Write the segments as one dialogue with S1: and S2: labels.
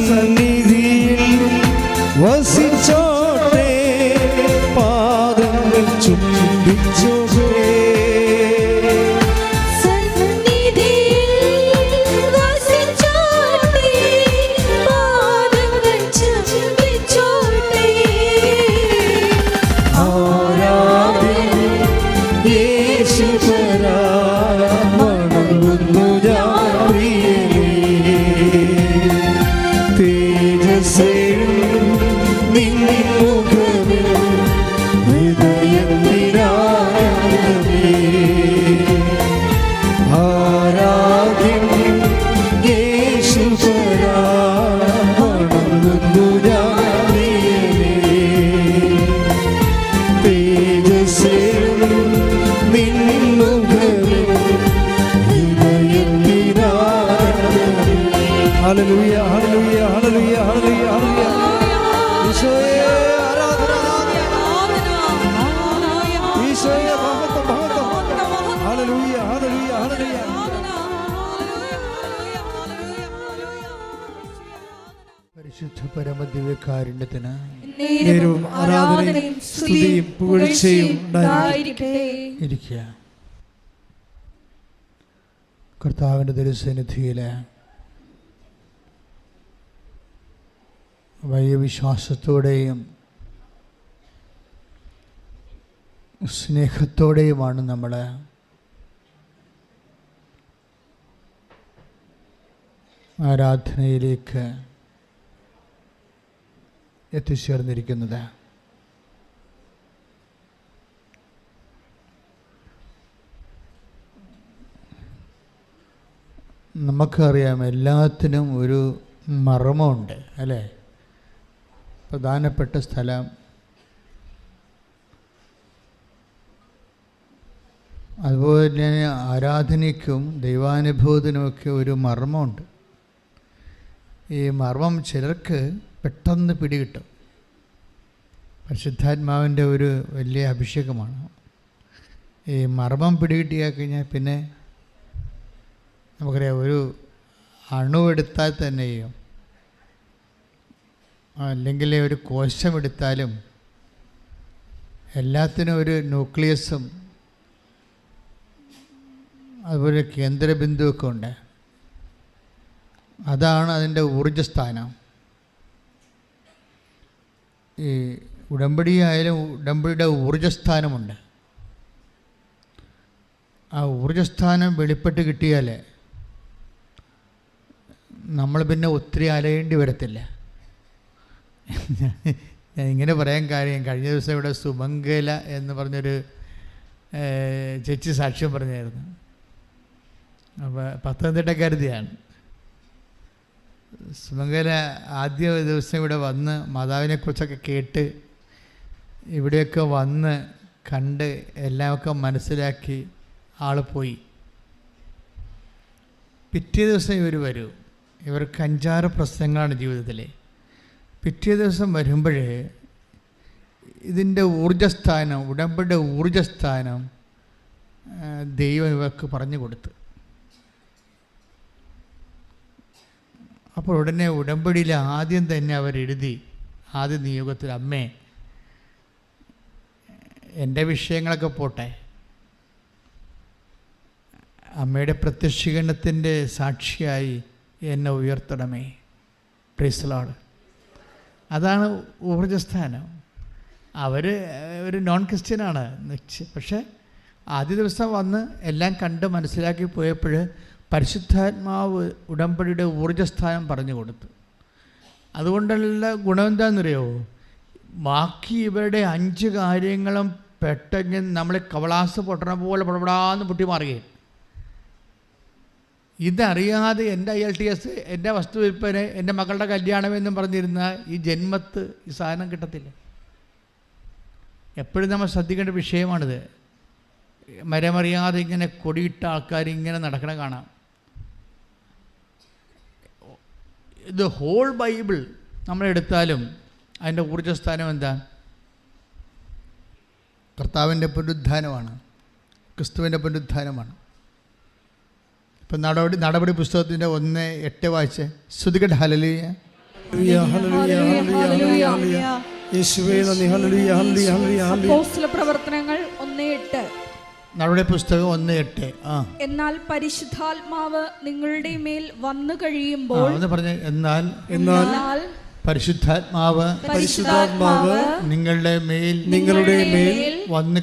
S1: സന്നിധിയിൽ വസിച്ചോട്ടെ, പാദങ്ങൾ ചുംബിച്ചോട്ടെ. ഹല്ലേലൂയ, ഹല്ലേലൂയ, ഹല്ലേലൂയ, ഹല്ലേലൂയ, ഹല്ലേലൂയ. ഈശോയെ ആരാധന, ഈശോയെ മഹത്വം, മഹത്വം. ഹല്ലേലൂയ, ഹല്ലേലൂയ, ഹല്ലേലൂയ. പരിശുദ്ധ പരമദിവ്യകാരുണ്യത്തിന് നേരവും ആരാധനയും സ്തുതിയും പുകഴ്ചയും ഉണ്ടായിരിക്കട്ടെ. ഇരിക്കുക. കർത്താവിൻ്റെ തിരുസന്നിധിയിലെ വലിയ വിശ്വാസത്തോടെയും സ്നേഹത്തോടെയുമാണ് നമ്മൾ ആരാധനയിലേക്ക് എത്തിച്ചേർന്നിരിക്കുന്നത്. നമുക്കറിയാം, എല്ലാത്തിനും ഒരു മർമ്മമുണ്ട് അല്ലേ? പ്രധാനപ്പെട്ട സ്ഥലം, അതുപോലെ തന്നെ ആരാധനയ്ക്കും ദൈവാനുഭവത്തിനുമൊക്കെ ഒരു മർമ്മമുണ്ട്. ഈ മർമ്മം ചിലർക്ക് പെട്ടെന്ന് പിടികിട്ടും. പരിശുദ്ധാത്മാവിൻ്റെ ഒരു വലിയ അഭിഷേകമാണ്. ഈ മർമ്മം പിടികിട്ടിയാൽ കഴിഞ്ഞാൽ പിന്നെ നമുക്കറിയാം, ഒരു അണുവെടുത്താൽ തന്നെയും അല്ലെങ്കിൽ ഒരു കോശമെടുത്താലും എല്ലാത്തിനും ഒരു ന്യൂക്ലിയസും അതുപോലെ കേന്ദ്രബിന്ദുവൊക്കെ ഉണ്ട്. അതാണ് അതിൻ്റെ ഊർജ്ജസ്ഥാനം. ഈ ഉടമ്പടിയായാലും ഉടമ്പടിയുടെ ഊർജ്ജസ്ഥാനമുണ്ട്. ആ ഊർജ്ജസ്ഥാനം വെളിപ്പെട്ട് കിട്ടിയാൽ നമ്മൾ പിന്നെ ഒത്തിരി അലയേണ്ടി വരത്തില്ല. ഞാൻ ഇങ്ങനെ പറയാൻ കാര്യം, കഴിഞ്ഞ ദിവസം ഇവിടെ സുമംഗല എന്ന് പറഞ്ഞൊരു ചേച്ചി സാക്ഷ്യം പറഞ്ഞായിരുന്നു. അപ്പോൾ പത്തനംതിട്ടക്കാരത്തിയാണ്. സുമംഗല ആദ്യ ദിവസം ഇവിടെ വന്ന് മാതാവിനെക്കുറിച്ചൊക്കെ കേട്ട് ഇവിടെയൊക്കെ വന്ന് കണ്ട് എല്ലാമൊക്കെ മനസ്സിലാക്കി ആൾ പോയി. പിറ്റേ ദിവസം ഇവർ വരും. ഇവർക്ക് 5-6 പ്രശ്നങ്ങളാണ് ജീവിതത്തിൽ. പിറ്റേ ദിവസം വരുമ്പോഴേ ഇതിൻ്റെ ഊർജ്ജസ്ഥാനം, ഉടമ്പടിയുടെ ഊർജ്ജസ്ഥാനം ദൈവം ഇവർക്ക് പറഞ്ഞു കൊടുത്തു. അപ്പോൾ ഉടനെ ഉടമ്പടിയിൽ ആദ്യം തന്നെ അവരെഴുതി, ആദ്യ നിയോഗത്തിൽ, അമ്മേ എൻ്റെ വിഷയങ്ങളൊക്കെ പോട്ടെ, അമ്മയുടെ പ്രത്യക്ഷീകരണത്തിൻ്റെ സാക്ഷിയായി എന്നെ ഉയർത്തണമേ. Price the Lord. അതാണ് ഊർജ്ജസ്ഥാനം. അവർ ഒരു നോൺ ക്രിസ്ത്യനാണ്, പക്ഷേ ആദ്യ ദിവസം വന്ന് എല്ലാം കണ്ട് മനസ്സിലാക്കി പോയപ്പോൾ പരിശുദ്ധാത്മാവ് ഉടമ്പടിയുടെ ഊർജ്ജസ്ഥാനം പറഞ്ഞു കൊടുത്തു. അതുകൊണ്ടുള്ള ഗുണം എന്താണെന്നറിയോ? ബാക്കി ഇവരുടെ 5 കാര്യങ്ങളും പെട്ടെന്ന് നമ്മളെ കവളാസ് പൊട്ടണ പോലെ പടപടാന്ന് പൊട്ടി മാറുകയും. ഇതറിയാതെ എൻ്റെ IELTS, എൻ്റെ വസ്തു വിൽപ്പന, എൻ്റെ മകളുടെ കല്യാണമെന്നും പറഞ്ഞിരുന്ന ഈ ജന്മത്ത് ഈ സാധനം കിട്ടത്തില്ല. എപ്പോഴും നമ്മൾ ശ്രദ്ധിക്കേണ്ട വിഷയമാണിത്. മരമറിയാതെ ഇങ്ങനെ കൊടിയിട്ട ആൾക്കാർ ഇങ്ങനെ നടക്കണ കാണാം. ഇത് ഹോൾ ബൈബിൾ നമ്മളെടുത്താലും അതിൻ്റെ ഊർജ്ജസ്ഥാനം എന്താ? കർത്താവിൻ്റെ പുനരുദ്ധാനമാണ്, ക്രിസ്തുവിൻ്റെ പുനരുദ്ധാനമാണ്. ഇപ്പം നടപടി പുസ്തകത്തിൻ്റെ 1:8 വായിച്ച്. ശ്രുതികട്ടെ ഹല്ലേലൂയ.
S2: പ്രവർത്തനങ്ങൾ 1:8.
S1: നമ്മുടെ പുസ്തകം 1:8.
S2: എന്നാൽ പരിശുദ്ധാത്മാവ് നിങ്ങളുടെ മേൽ വന്നു കഴിയുമ്പോൾ,
S1: എന്നാൽ പരിശുദ്ധാത്മാവ് നിങ്ങളുടെ മേൽ വന്നു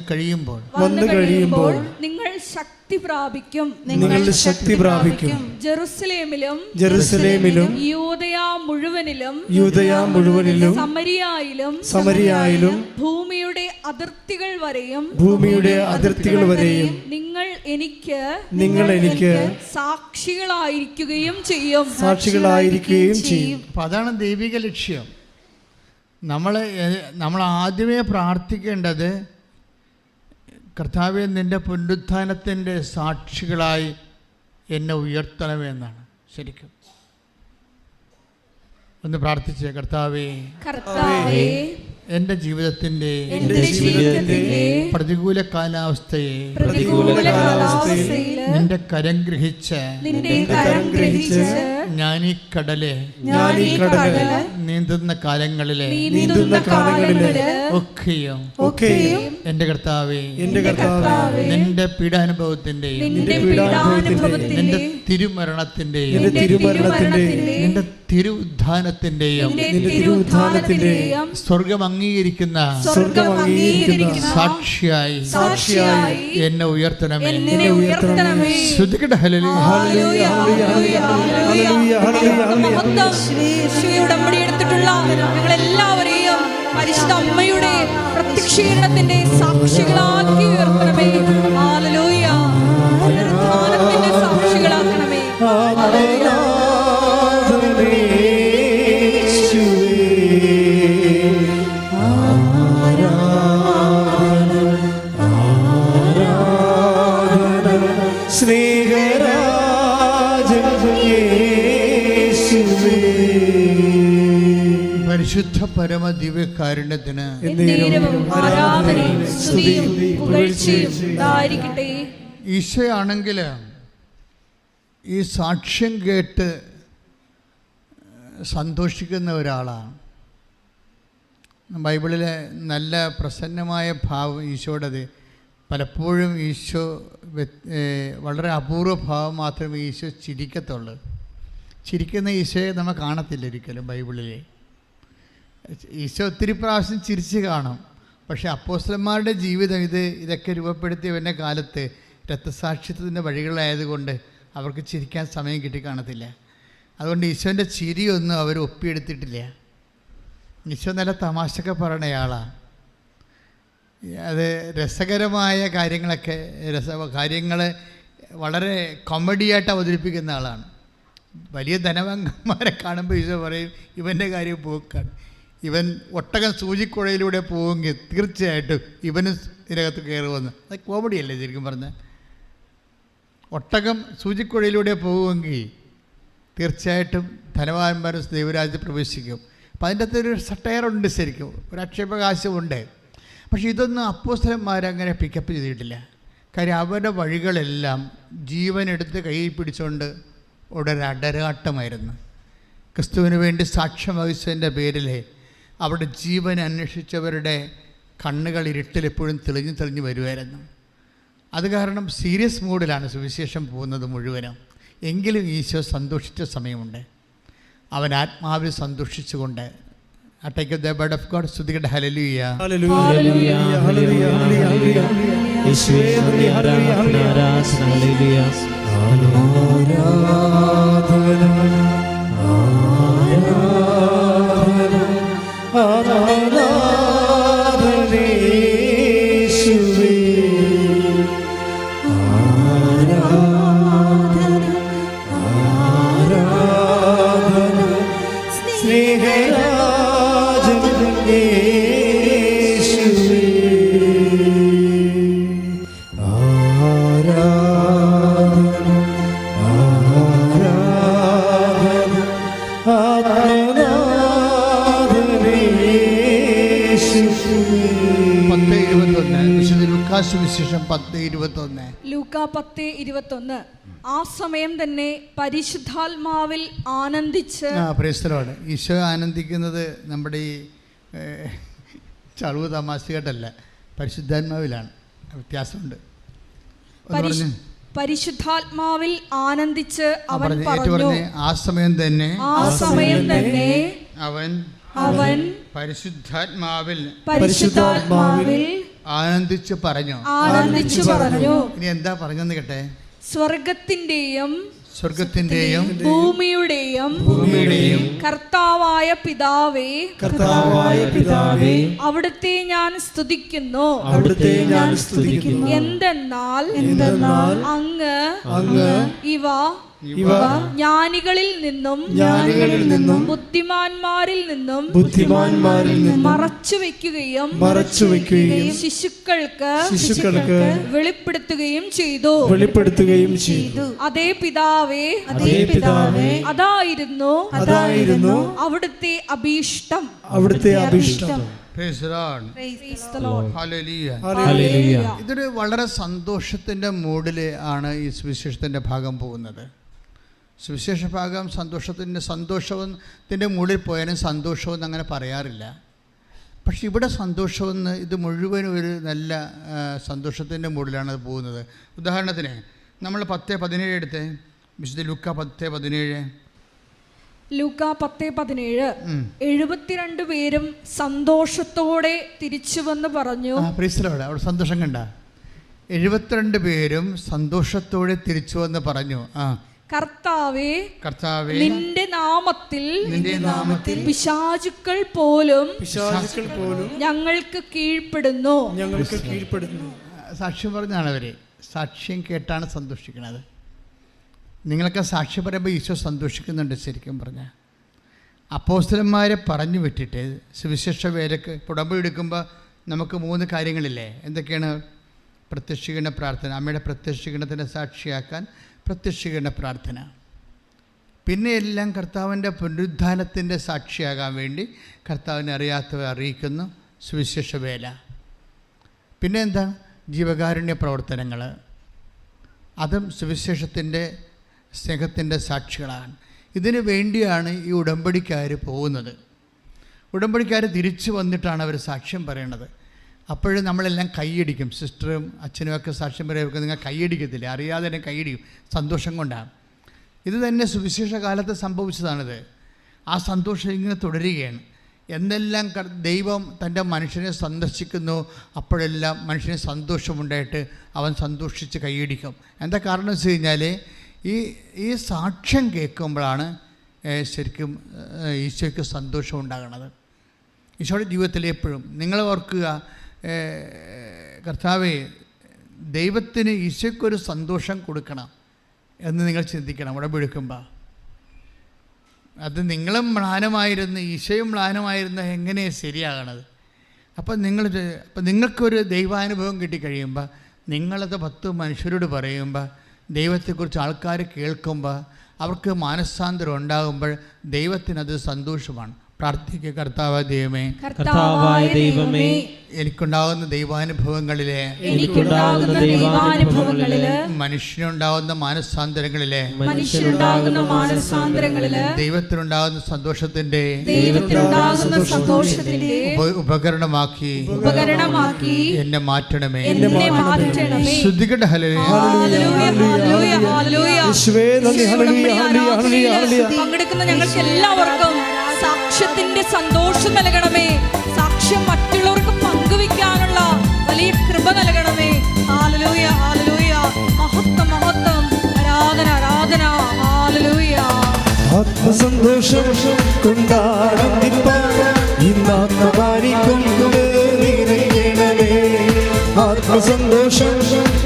S1: കഴിയുമ്പോൾ
S2: നിങ്ങൾ ശക്തി പ്രാപിക്കും. ജെറുസലേമിലും യൂദയാ മുഴുവനിലും സമരിയായിലും ഭൂമിയുടെ അതിർത്തികൾ വരെയും നിങ്ങൾ എനിക്ക് സാക്ഷികളായിരിക്കുകയും ചെയ്യും.
S1: അതാണ് ദൈവിക ലക്ഷ്യം. നമ്മൾ ആദ്യമേ പ്രാർത്ഥിക്കേണ്ടത്, കർത്താവേ, നിൻ്റെ പുനരുത്ഥാനത്തിൻ്റെ സാക്ഷികളായി എന്നെ ഉയർത്തണമെന്നാണ്. ശരിക്കും ഒന്ന് പ്രാർത്ഥിച്ചേ, കർത്താവേ, എൻ്റെ ജീവിതത്തിൻ്റെ പ്രതികൂല കാലാവസ്ഥയെ നിന്റെ കരം ഗ്രഹിച്ച് ഞാൻ ഈ കടലെ നീന്തുന്ന കാലങ്ങളിലെ ഒക്കെയും എൻ്റെ കർത്താവേ, നിന്റെ പീഡാനുഭവത്തിന്റെയും നിന്റെ തിരുമരണത്തിന്റെയും നിന്റെ തിരുഉദ്ധാനത്തിന്റെയും സ്വർഗം അംഗീകരിക്കുന്ന സാക്ഷിയായി എന്നെ ഉയർത്തണമേ. ശ്രദ്ധിക്കട്ടെ.
S2: ഉടമ്പടിയെടുത്തിട്ടുള്ള ഞങ്ങളെല്ലാവരെയും പരിശുദ്ധ അമ്മയുടെ പ്രത്യക്ഷീകരണത്തിന്റെ സാക്ഷികളാക്കി ഉയർത്തണമേ. ഹല്ലേലൂയ. പുനരുത്ഥാനത്തിന്റെ സാക്ഷികളാക്കണമേ.
S1: പരിശുദ്ധ പരമ ദിവ്യകാരുണ്യത്തിന് ഈശോയാണെങ്കിൽ ഈ സാക്ഷ്യം കേട്ട് സന്തോഷിക്കുന്ന ഒരാളാണ്. ബൈബിളിലെ നല്ല പ്രസന്നമായ ഭാവം ഈശോയുടേത്. പലപ്പോഴും ഈശോ വളരെ അപൂർവ ഭാവം മാത്രമേ ഈശോ ചിരിക്കത്തുള്ളൂ. ചിരിക്കുന്ന ഈശോയെ നമ്മൾ കാണത്തില്ല ഒരിക്കലും ബൈബിളിൽ. ഈശോ ഒത്തിരി പ്രാവശ്യം ചിരിച്ച് കാണും. പക്ഷേ അപ്പോസ്തലന്മാരുടെ ജീവിതം ഇതൊക്കെ രൂപപ്പെടുത്തിയവൻ്റെ കാലത്ത് രക്തസാക്ഷിത്വത്തിൻ്റെ വഴികളായതുകൊണ്ട് അവർക്ക് ചിരിക്കാൻ സമയം കിട്ടി കാണത്തില്ല. അതുകൊണ്ട് ഈശോൻ്റെ ചിരിയൊന്നും അവർ ഒപ്പിയെടുത്തിട്ടില്ല. ഈശോ നല്ല തമാശയൊക്കെ പറയണയാളാണ്. അത് രസകരമായ കാര്യങ്ങളൊക്കെ കാര്യങ്ങൾ വളരെ കോമഡിയായിട്ട് അവതരിപ്പിക്കുന്ന ആളാണ്. വലിയ ധനവാന്മാരെ കാണുമ്പോൾ ഈശോ പറയും, ഇവൻ്റെ കാര്യം പോക്കാണ്. ഇവൻ ഒട്ടകം സൂചിക്കുഴയിലൂടെ പോവുമെങ്കിൽ തീർച്ചയായിട്ടും ഇവനും ഇതിനകത്ത് കയറുമെന്ന്. അത് കോമഡിയല്ലേ ശരിക്കും പറഞ്ഞാൽ. ഒട്ടകം സൂചിക്കുഴയിലൂടെ പോകുമെങ്കിൽ തീർച്ചയായിട്ടും ധനവാന്മാരും ദൈവരാജ്യത്തിൽ പ്രവേശിക്കും. അപ്പം അതിൻ്റെ അകത്തൊരു സട്ടയറുണ്ട്, ശരിക്കും ഒരു ആക്ഷേപകാശമുണ്ട്. പക്ഷേ ഇതൊന്നും അപ്പോസ്തലന്മാരങ്ങനെ പിക്കപ്പ് ചെയ്തിട്ടില്ല. കാര്യം അവരുടെ വഴികളെല്ലാം ജീവനെടുത്ത് കയ്യിൽ പിടിച്ചുകൊണ്ട് ഒരടരാട്ടമായിരുന്നു. ക്രിസ്തുവിന് വേണ്ടി സാക്ഷ്യം വഹിച്ചതിൻ്റെ പേരിൽ അവിടെ ജീവൻ അന്വേഷിച്ചവരുടെ കണ്ണുകൾ ഇരുട്ടിലെപ്പോഴും തെളിഞ്ഞു വരുമായിരുന്നു. അത് കാരണം സീരിയസ് മൂഡിലാണ് സുവിശേഷം പോകുന്നത് മുഴുവനും. എങ്കിലും ഈശോ സന്തോഷിച്ച സമയമുണ്ട്. അവൻ ആത്മാവിൽ സന്തോഷിച്ചുകൊണ്ട് Take the word of God. Sudhikata hallelujah.
S3: Hallelujah. Hallelujah. Hallelujah. Hallelujah. Hallelujah.
S1: സുവിശേഷം 10:21.
S2: ലൂക്കാ 10:21. ആ സമയം തന്നെ പരിശുദ്ധാത്മാവിൽ ആനന്ദിച്ച്.
S1: Praise the Lord. ഈശോ ആനന്ദിക്കുന്നത് നമ്മുടെ ഈ ചളവ് തമാശകട്ടല്ല, പരിശുദ്ധാത്മാവിലാണ്. വ്യത്യാസമുണ്ട്.
S2: പരിശുദ്ധാത്മാവിൽ ആനന്ദിച്ച് അവൻ പറഞ്ഞു,
S1: ആ സമയം തന്നെ
S2: അവൻ
S1: പരിശുദ്ധാത്മാവിൽ
S2: ആനന്ദിച്ചു പറഞ്ഞു.
S1: ഇനി എന്താ പറഞ്ഞെന്ന് കേട്ടെ.
S2: സ്വർഗത്തിന്റെയും
S3: ഭൂമിയുടെയും
S2: കർത്താവായ പിതാവേ, അവിടുത്തെ ഞാൻ സ്തുതിക്കുന്നു. എന്തെന്നാൽ അങ്ങ് ഇവ ജ്ഞാനികളിൽ നിന്നും ബുദ്ധിമാന്മാരിൽ നിന്നും മറച്ചു വെക്കുകയും ശിശുക്കൾക്ക് വെളിപ്പെടുത്തുകയും ചെയ്തു. അതേ പിതാവേ, അതായിരുന്നു അവിടുത്തെ അഭീഷ്ടം.
S1: ഇതൊരു വളരെ സന്തോഷത്തിന്റെ മൂഡില് ആണ് ഈ സുവിശേഷത്തിന്റെ ഭാഗം പോകുന്നത്. സുവിശേഷ ഭാഗം സന്തോഷത്തിൻ്റെ മൂഡിൽ പോയാലും സന്തോഷമെന്ന് അങ്ങനെ പറയാറില്ല. പക്ഷെ ഇവിടെ സന്തോഷമെന്ന് ഇത് മുഴുവനും ഒരു നല്ല സന്തോഷത്തിൻ്റെ മൂഡിലാണ് അത് പോകുന്നത്. ഉദാഹരണത്തിന് നമ്മൾ 10:17 എടുത്ത്, വിശുദ്ധ ലൂക്ക 10:17.
S2: ലൂക്ക 10:17. 72 പേരും സന്തോഷത്തോടെ തിരിച്ചു വന്ന് പറഞ്ഞു.
S1: അവിടെ സന്തോഷം കണ്ട. 72 പേരും സന്തോഷത്തോടെ തിരിച്ചു വന്ന് പറഞ്ഞു,
S2: കർത്താവേ, നിന്റെ നാമത്തിൽ പിശാചുക്കൾ പോലും ഞങ്ങൾക്ക് കീഴ്പ്പെടുന്നു.
S1: സാക്ഷ്യം പറഞ്ഞാണ് അവര്. സാക്ഷ്യം കേട്ടാണ് സന്തോഷിക്കുന്നത്. നിങ്ങളൊക്കെ സാക്ഷ്യം പറയുമ്പോൾ ഈശോ സന്തോഷിക്കുന്നുണ്ട്. ശരിക്കും പറഞ്ഞാൽ അപ്പോസ്തലന്മാരെ പറഞ്ഞു വിട്ടിട്ട് സുവിശേഷ വേലക്ക് ഉടമ്പടി എടുക്കുമ്പോൾ നമുക്ക് 3 കാര്യങ്ങളില്ലേ? എന്തൊക്കെയാണ്? പ്രത്യക്ഷീകരണ പ്രാർത്ഥന, അമ്മയുടെ പ്രത്യക്ഷീകരണത്തിൻ്റെ സാക്ഷിയാക്കാൻ പ്രത്യക്ഷീകരണ പ്രാർത്ഥന, പിന്നെ എല്ലാം കർത്താവിൻ്റെ പുനരുദ്ധാനത്തിൻ്റെ സാക്ഷിയാകാൻ വേണ്ടി കർത്താവിനെ അറിയാത്തവരെ അറിയിക്കുന്നു സുവിശേഷ വേല. പിന്നെ എന്താ? ജീവകാരുണ്യ പ്രവർത്തനങ്ങൾ. അതും സുവിശേഷത്തിൻ്റെ സ്നേഹത്തിൻ്റെ സാക്ഷികളാണ്. ഇതിനു വേണ്ടിയാണ് ഈ ഉടമ്പടിക്കാർ പോകുന്നത്. ഉടമ്പടിക്കാർ തിരിച്ചു വന്നിട്ടാണ് അവർ സാക്ഷ്യം പറയണത്. അപ്പോഴും നമ്മളെല്ലാം കൈയടിക്കും. സിസ്റ്ററും അച്ഛനും ഒക്കെ സാക്ഷ്യം പറയുമ്പോൾ നിങ്ങൾ കൈയടിക്കത്തില്ല, അറിയാതെ തന്നെ കൈയടിക്കും, സന്തോഷം കൊണ്ടാണ്. ഇത് തന്നെ സുവിശേഷ കാലത്ത് സംഭവിച്ചതാണിത്. ആ സന്തോഷം ഇങ്ങനെ തുടരുകയാണ്. എന്തെല്ലാം ദൈവം തൻ്റെ മനുഷ്യനെ സന്ദർശിക്കുന്നു അപ്പോഴെല്ലാം മനുഷ്യന് സന്തോഷമുണ്ടായിട്ട് അവൻ സന്തോഷിച്ച് കൈയടിക്കും. എന്താ കാരണം വെച്ച് കഴിഞ്ഞാൽ ഈ സാക്ഷ്യം കേൾക്കുമ്പോഴാണ് ശരിക്കും ഈശോയ്ക്ക് സന്തോഷം ഉണ്ടാകുന്നത്. ഈശോയുടെ ജീവിതത്തിൽ എപ്പോഴും നിങ്ങൾ ഓർക്കുക, കർത്താവേ, ദൈവത്തിന് ഈശോയ്ക്കൊരു സന്തോഷം കൊടുക്കണം എന്ന് നിങ്ങൾ ചിന്തിക്കണം. ഉടമ്പടി എടുക്കുമ്പോൾ അത് നിങ്ങളും മ്ലാനമായിരുന്നു, ഈശോയും മ്ലാനമായിരുന്നു, എങ്ങനെയാണ് ശരിയാകണത്? അപ്പം നിങ്ങൾക്കൊരു ദൈവാനുഭവം കിട്ടിക്കഴിയുമ്പോൾ നിങ്ങളത് 10 മനുഷ്യരോട് പറയുമ്പോൾ ദൈവത്തെക്കുറിച്ച് ആൾക്കാർ കേൾക്കുമ്പോൾ അവർക്ക് മാനസാന്തരം ഉണ്ടാകുമ്പോൾ ദൈവത്തിനത് സന്തോഷമാണ്. പ്രാർത്ഥിക്കുക, കർത്താവായ ദൈവമേ, എനിക്കുണ്ടാകുന്ന ദൈവാനുഭവങ്ങളിലെ മനുഷ്യനുണ്ടാകുന്ന മാനസാന്തരങ്ങളിലെ ദൈവത്തിനുണ്ടാകുന്ന സന്തോഷത്തിന്റെ ഉപകരണമാക്കി എന്നെ മാറ്റണമേ. ശ്രദ്ധിക്കട്ടെ.
S2: പങ്കെടുക്കുന്ന ഞങ്ങൾക്ക് എല്ലാവർക്കും സാക്ഷ്യത്തിന്റെ സന്തോഷം നൽകണമേ. സാക്ഷ്യം മറ്റുള്ളവർക്ക് പങ്കുവെക്കാനുള്ള വലിയ കൃപ നൽകണമേ. ഹല്ലേലൂയ, ഹല്ലേലൂയ, മഹത്വം, മഹത്വം, ആരാധന, ആരാധന, ഹല്ലേലൂയ.
S3: ആത്മസന്തോഷം കൊണ്ടാനന്ദിപ്പാൻ ഇന്നാത്മവാരിക്കൊണ്ട് നിറയണമേ. ആത്മസന്തോഷം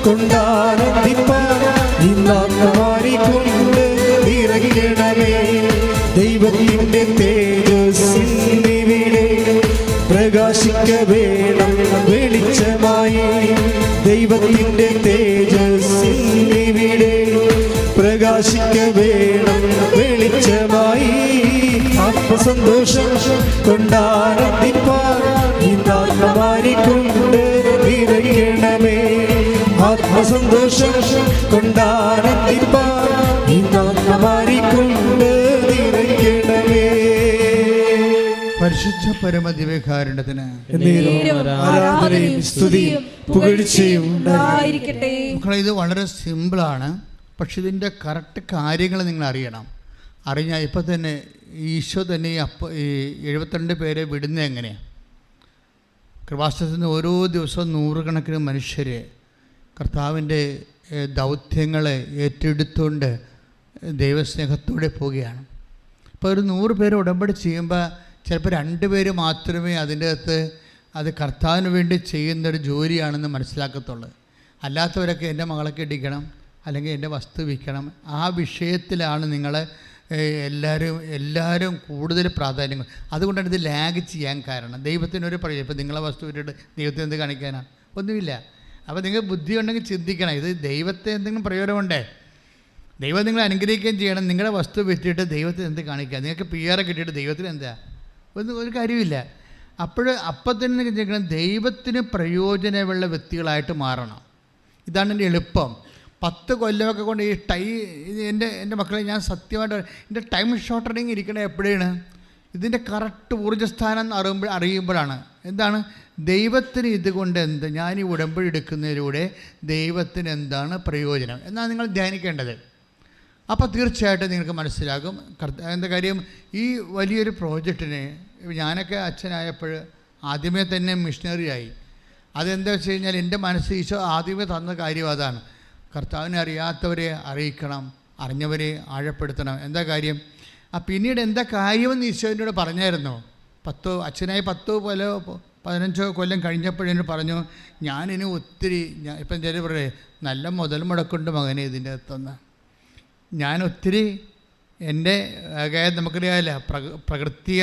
S3: കൊണ്ടാനന്ദിപ്പാൻ ഇന്നാത്മവാരിക്കൊണ്ട് നിറയണമേ. ദൈവത്തിൻ്റെ തേജസ്സിവിടെ പ്രകാശിക്ക വേണം വെളിച്ചമായി. ദൈവത്തിൻ്റെ തേജസ്സിവിടെ പ്രകാശിക്ക വേണം വെളിച്ചമായി. ആത്മസന്തോഷം കൊണ്ടാനന്ദിപ്പാൻ ഇന്നാത്മവാരിക്കൊണ്ട് നിറയണമേ. ആത്മസന്തോഷം കൊണ്ടാനന്ദിപ്പാൻ നീ താക്കമാരിക്കൊണ്ട് നിറയ്ക്കണമേ.
S1: പരിശുദ്ധ പരമദിവ്യകാരുണ്യത്തിന്
S3: ആരാധനയും സ്തുതിയും പുകഴ്ചയും
S2: ഉണ്ടായിരിക്കട്ടെ.
S1: മക്കളെ, ഇത് വളരെ സിമ്പിളാണ്. പക്ഷെ ഇതിൻ്റെ കറക്റ്റ് കാര്യങ്ങൾ നിങ്ങൾ അറിയണം. അറിഞ്ഞാൽ ഇപ്പം തന്നെ ഈശോ തന്നെ ഈ 72 പേരെ വിടുന്നത് എങ്ങനെയാണ്? കൃപാസനത്തിൽ നിന്ന് ഓരോ ദിവസവും നൂറുകണക്കിന് മനുഷ്യർ കർത്താവിൻ്റെ ദൗത്യങ്ങളെ ഏറ്റെടുത്തുകൊണ്ട് ദൈവസ്നേഹത്തോടെ പോവുകയാണ്. ഇപ്പോൾ ഒരു 100 പേര് ഉടമ്പടി ചെയ്യുമ്പോൾ ചിലപ്പോൾ 2 പേര് മാത്രമേ അതിൻ്റെ അകത്ത് അത് കർത്താവിന് വേണ്ടി ചെയ്യുന്നൊരു ജോലിയാണെന്ന് മനസ്സിലാക്കത്തുള്ളൂ. അല്ലാത്തവരൊക്കെ എൻ്റെ മകളെ കെട്ടിക്കണം, അല്ലെങ്കിൽ എൻ്റെ വസ്തു വിൽക്കണം, ആ വിഷയത്തിലാണ് നിങ്ങൾ എല്ലാവരും കൂടുതൽ പ്രാധാന്യം. അതുകൊണ്ടാണ് ഇത് ലാഗ് ചെയ്യാൻ കാരണം. ദൈവത്തിനൊരു പറയും, ഇപ്പോൾ നിങ്ങളെ വസ്തു വിട്ടിട്ട് ദൈവത്തെ എന്ത് കാണിക്കാനാണ്? ഒന്നുമില്ല. അപ്പോൾ നിങ്ങൾ ബുദ്ധി ഉണ്ടെങ്കിൽ ചിന്തിക്കണം, ഇത് ദൈവത്തെ എന്തെങ്കിലും പ്രയോജനമുണ്ടേ? ദൈവം നിങ്ങളെ അനുഗ്രഹിക്കുകയും ചെയ്യണം. നിങ്ങളുടെ വസ്തു വിറ്റിട്ട് ദൈവത്തിന് എന്ത് കാണിക്കുക? നിങ്ങൾക്ക് PR കിട്ടിയിട്ട് ദൈവത്തിന് എന്താ? ഒരു കാര്യമില്ല. അപ്പം തന്നെ ചിന്തിക്കണം, ദൈവത്തിന് പ്രയോജനമുള്ള വ്യക്തികളായിട്ട് മാറണം. ഇതാണ് എൻ്റെ എളുപ്പം. 10 കൊല്ലമൊക്കെ കൊണ്ട് ഈ എൻ്റെ മക്കളെ ഞാൻ സത്യമായിട്ട് എൻ്റെ ടൈം ഷോർട്ടനിങ് ഇരിക്കണേ എപ്പോഴാണ്? ഇതിൻ്റെ കറക്റ്റ് ഊർജ്ജസ്ഥാനം അറിയുമ്പോഴാണ്. എന്താണ് ദൈവത്തിന് ഇതുകൊണ്ട് എന്ത്? ഞാൻ ഈ ഉടമ്പടി എടുക്കുന്നതിലൂടെ ദൈവത്തിന് എന്താണ് പ്രയോജനം എന്നാണ് നിങ്ങൾ ധ്യാനിക്കേണ്ടത്. അപ്പോൾ തീർച്ചയായിട്ടും നിങ്ങൾക്ക് മനസ്സിലാകും. എന്താ കാര്യം, ഈ വലിയൊരു പ്രോജക്റ്റിന് ഞാനൊക്കെ അച്ഛനായപ്പോൾ ആദ്യമേ തന്നെ മിഷണറിയായി. അതെന്താ വെച്ച് കഴിഞ്ഞാൽ എൻ്റെ മനസ്സ് ഈശോ ആദ്യമേ തന്ന കാര്യം അതാണ്. കർത്താവിനെ അറിയാത്തവരെ അറിയിക്കണം, അറിഞ്ഞവരെ ആഴപ്പെടുത്തണം. എന്താ കാര്യം? പിന്നീട് എന്താ കാര്യമെന്ന് ഈശോനോട് പറഞ്ഞായിരുന്നു. അച്ഛനായി 10-15 കൊല്ലം കഴിഞ്ഞപ്പോഴെന്നോട് പറഞ്ഞു, ഞാനിനി ഒത്തിരി ഇപ്പം ചില പറയേ നല്ല മുതൽ മുടക്കുണ്ട് മകനെ ഇതിൻ്റെ അകത്തുനിന്ന്. ഞാൻ ഒത്തിരി എൻ്റെ നമുക്കറിയാമല്ല, പ്രകൃതിയ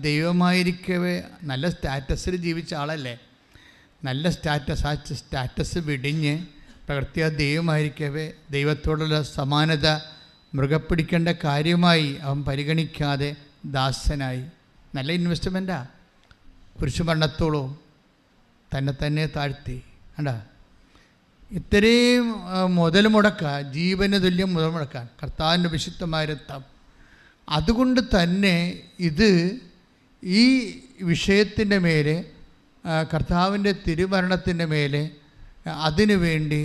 S1: ദൈവമായിരിക്കവേ നല്ല സ്റ്റാറ്റസിൽ ജീവിച്ച ആളല്ലേ. നല്ല സ്റ്റാറ്റസ് വെടിഞ്ഞ് പ്രകൃതിയ ദൈവമായിരിക്കവേ ദൈവത്തോടുള്ള സമാനത മൃഗപ്പിടിക്കേണ്ട കാര്യമായി അവൻ പരിഗണിക്കാതെ ദാസനായി. നല്ല ഇൻവെസ്റ്റ്മെൻറ്റാണ്. കുരിശുമരണത്തോളൂ തന്നെ താഴ്ത്തി. കണ്ടാ, ഇത്രയും മുതൽ മുടക്കുക, ജീവന് തുല്യം മുതൽ മുടക്കാൻ കർത്താവിൻ്റെ വിശുദ്ധമായ രക്തം. അതുകൊണ്ട് തന്നെ ഇത് ഈ വിഷയത്തിൻ്റെ മേലെ, കർത്താവിൻ്റെ തിരുമരണത്തിൻ്റെ മേലെ, അതിനു വേണ്ടി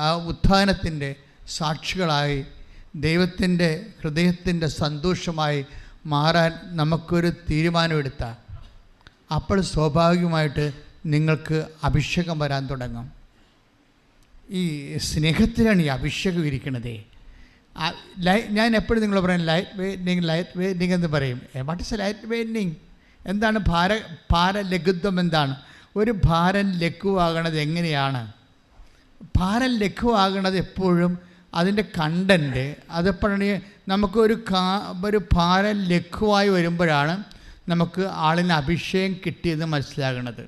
S1: ആ ഉത്ഥാനത്തിൻ്റെ സാക്ഷികളായി ദൈവത്തിൻ്റെ ഹൃദയത്തിൻ്റെ സന്തോഷമായി മാറാൻ നമുക്കൊരു തീരുമാനമെടുത്താൽ അപ്പോൾ സ്വാഭാവികമായിട്ട് നിങ്ങൾക്ക് അഭിഷേകം വരാൻ തുടങ്ങും. ഈ സ്നേഹത്തിലാണ് ഈ അഭിഷേകം ഇരിക്കുന്നത്. ഞാൻ എപ്പോഴും നിങ്ങൾ പറയും ലൈറ്റ് വെയ്റ്റിംഗ് എന്ന് പറയും. What is light weighting? എന്താണ് ഭാരലഘുത്വം? എന്താണ് ഒരു ഭാരം ലഘുവാകണത്? എങ്ങനെയാണ് ഭാരം ലഘുവാകണത്? എപ്പോഴും അതിൻ്റെ കണ്ടൻറ്റ് അതെപ്പോഴാണ് നമുക്കൊരു ഭാരം ലഘുവായി വരുമ്പോഴാണ് നമുക്ക് ആളിന് അഭിഷേകം കിട്ടിയെന്ന് മനസ്സിലാകണത്.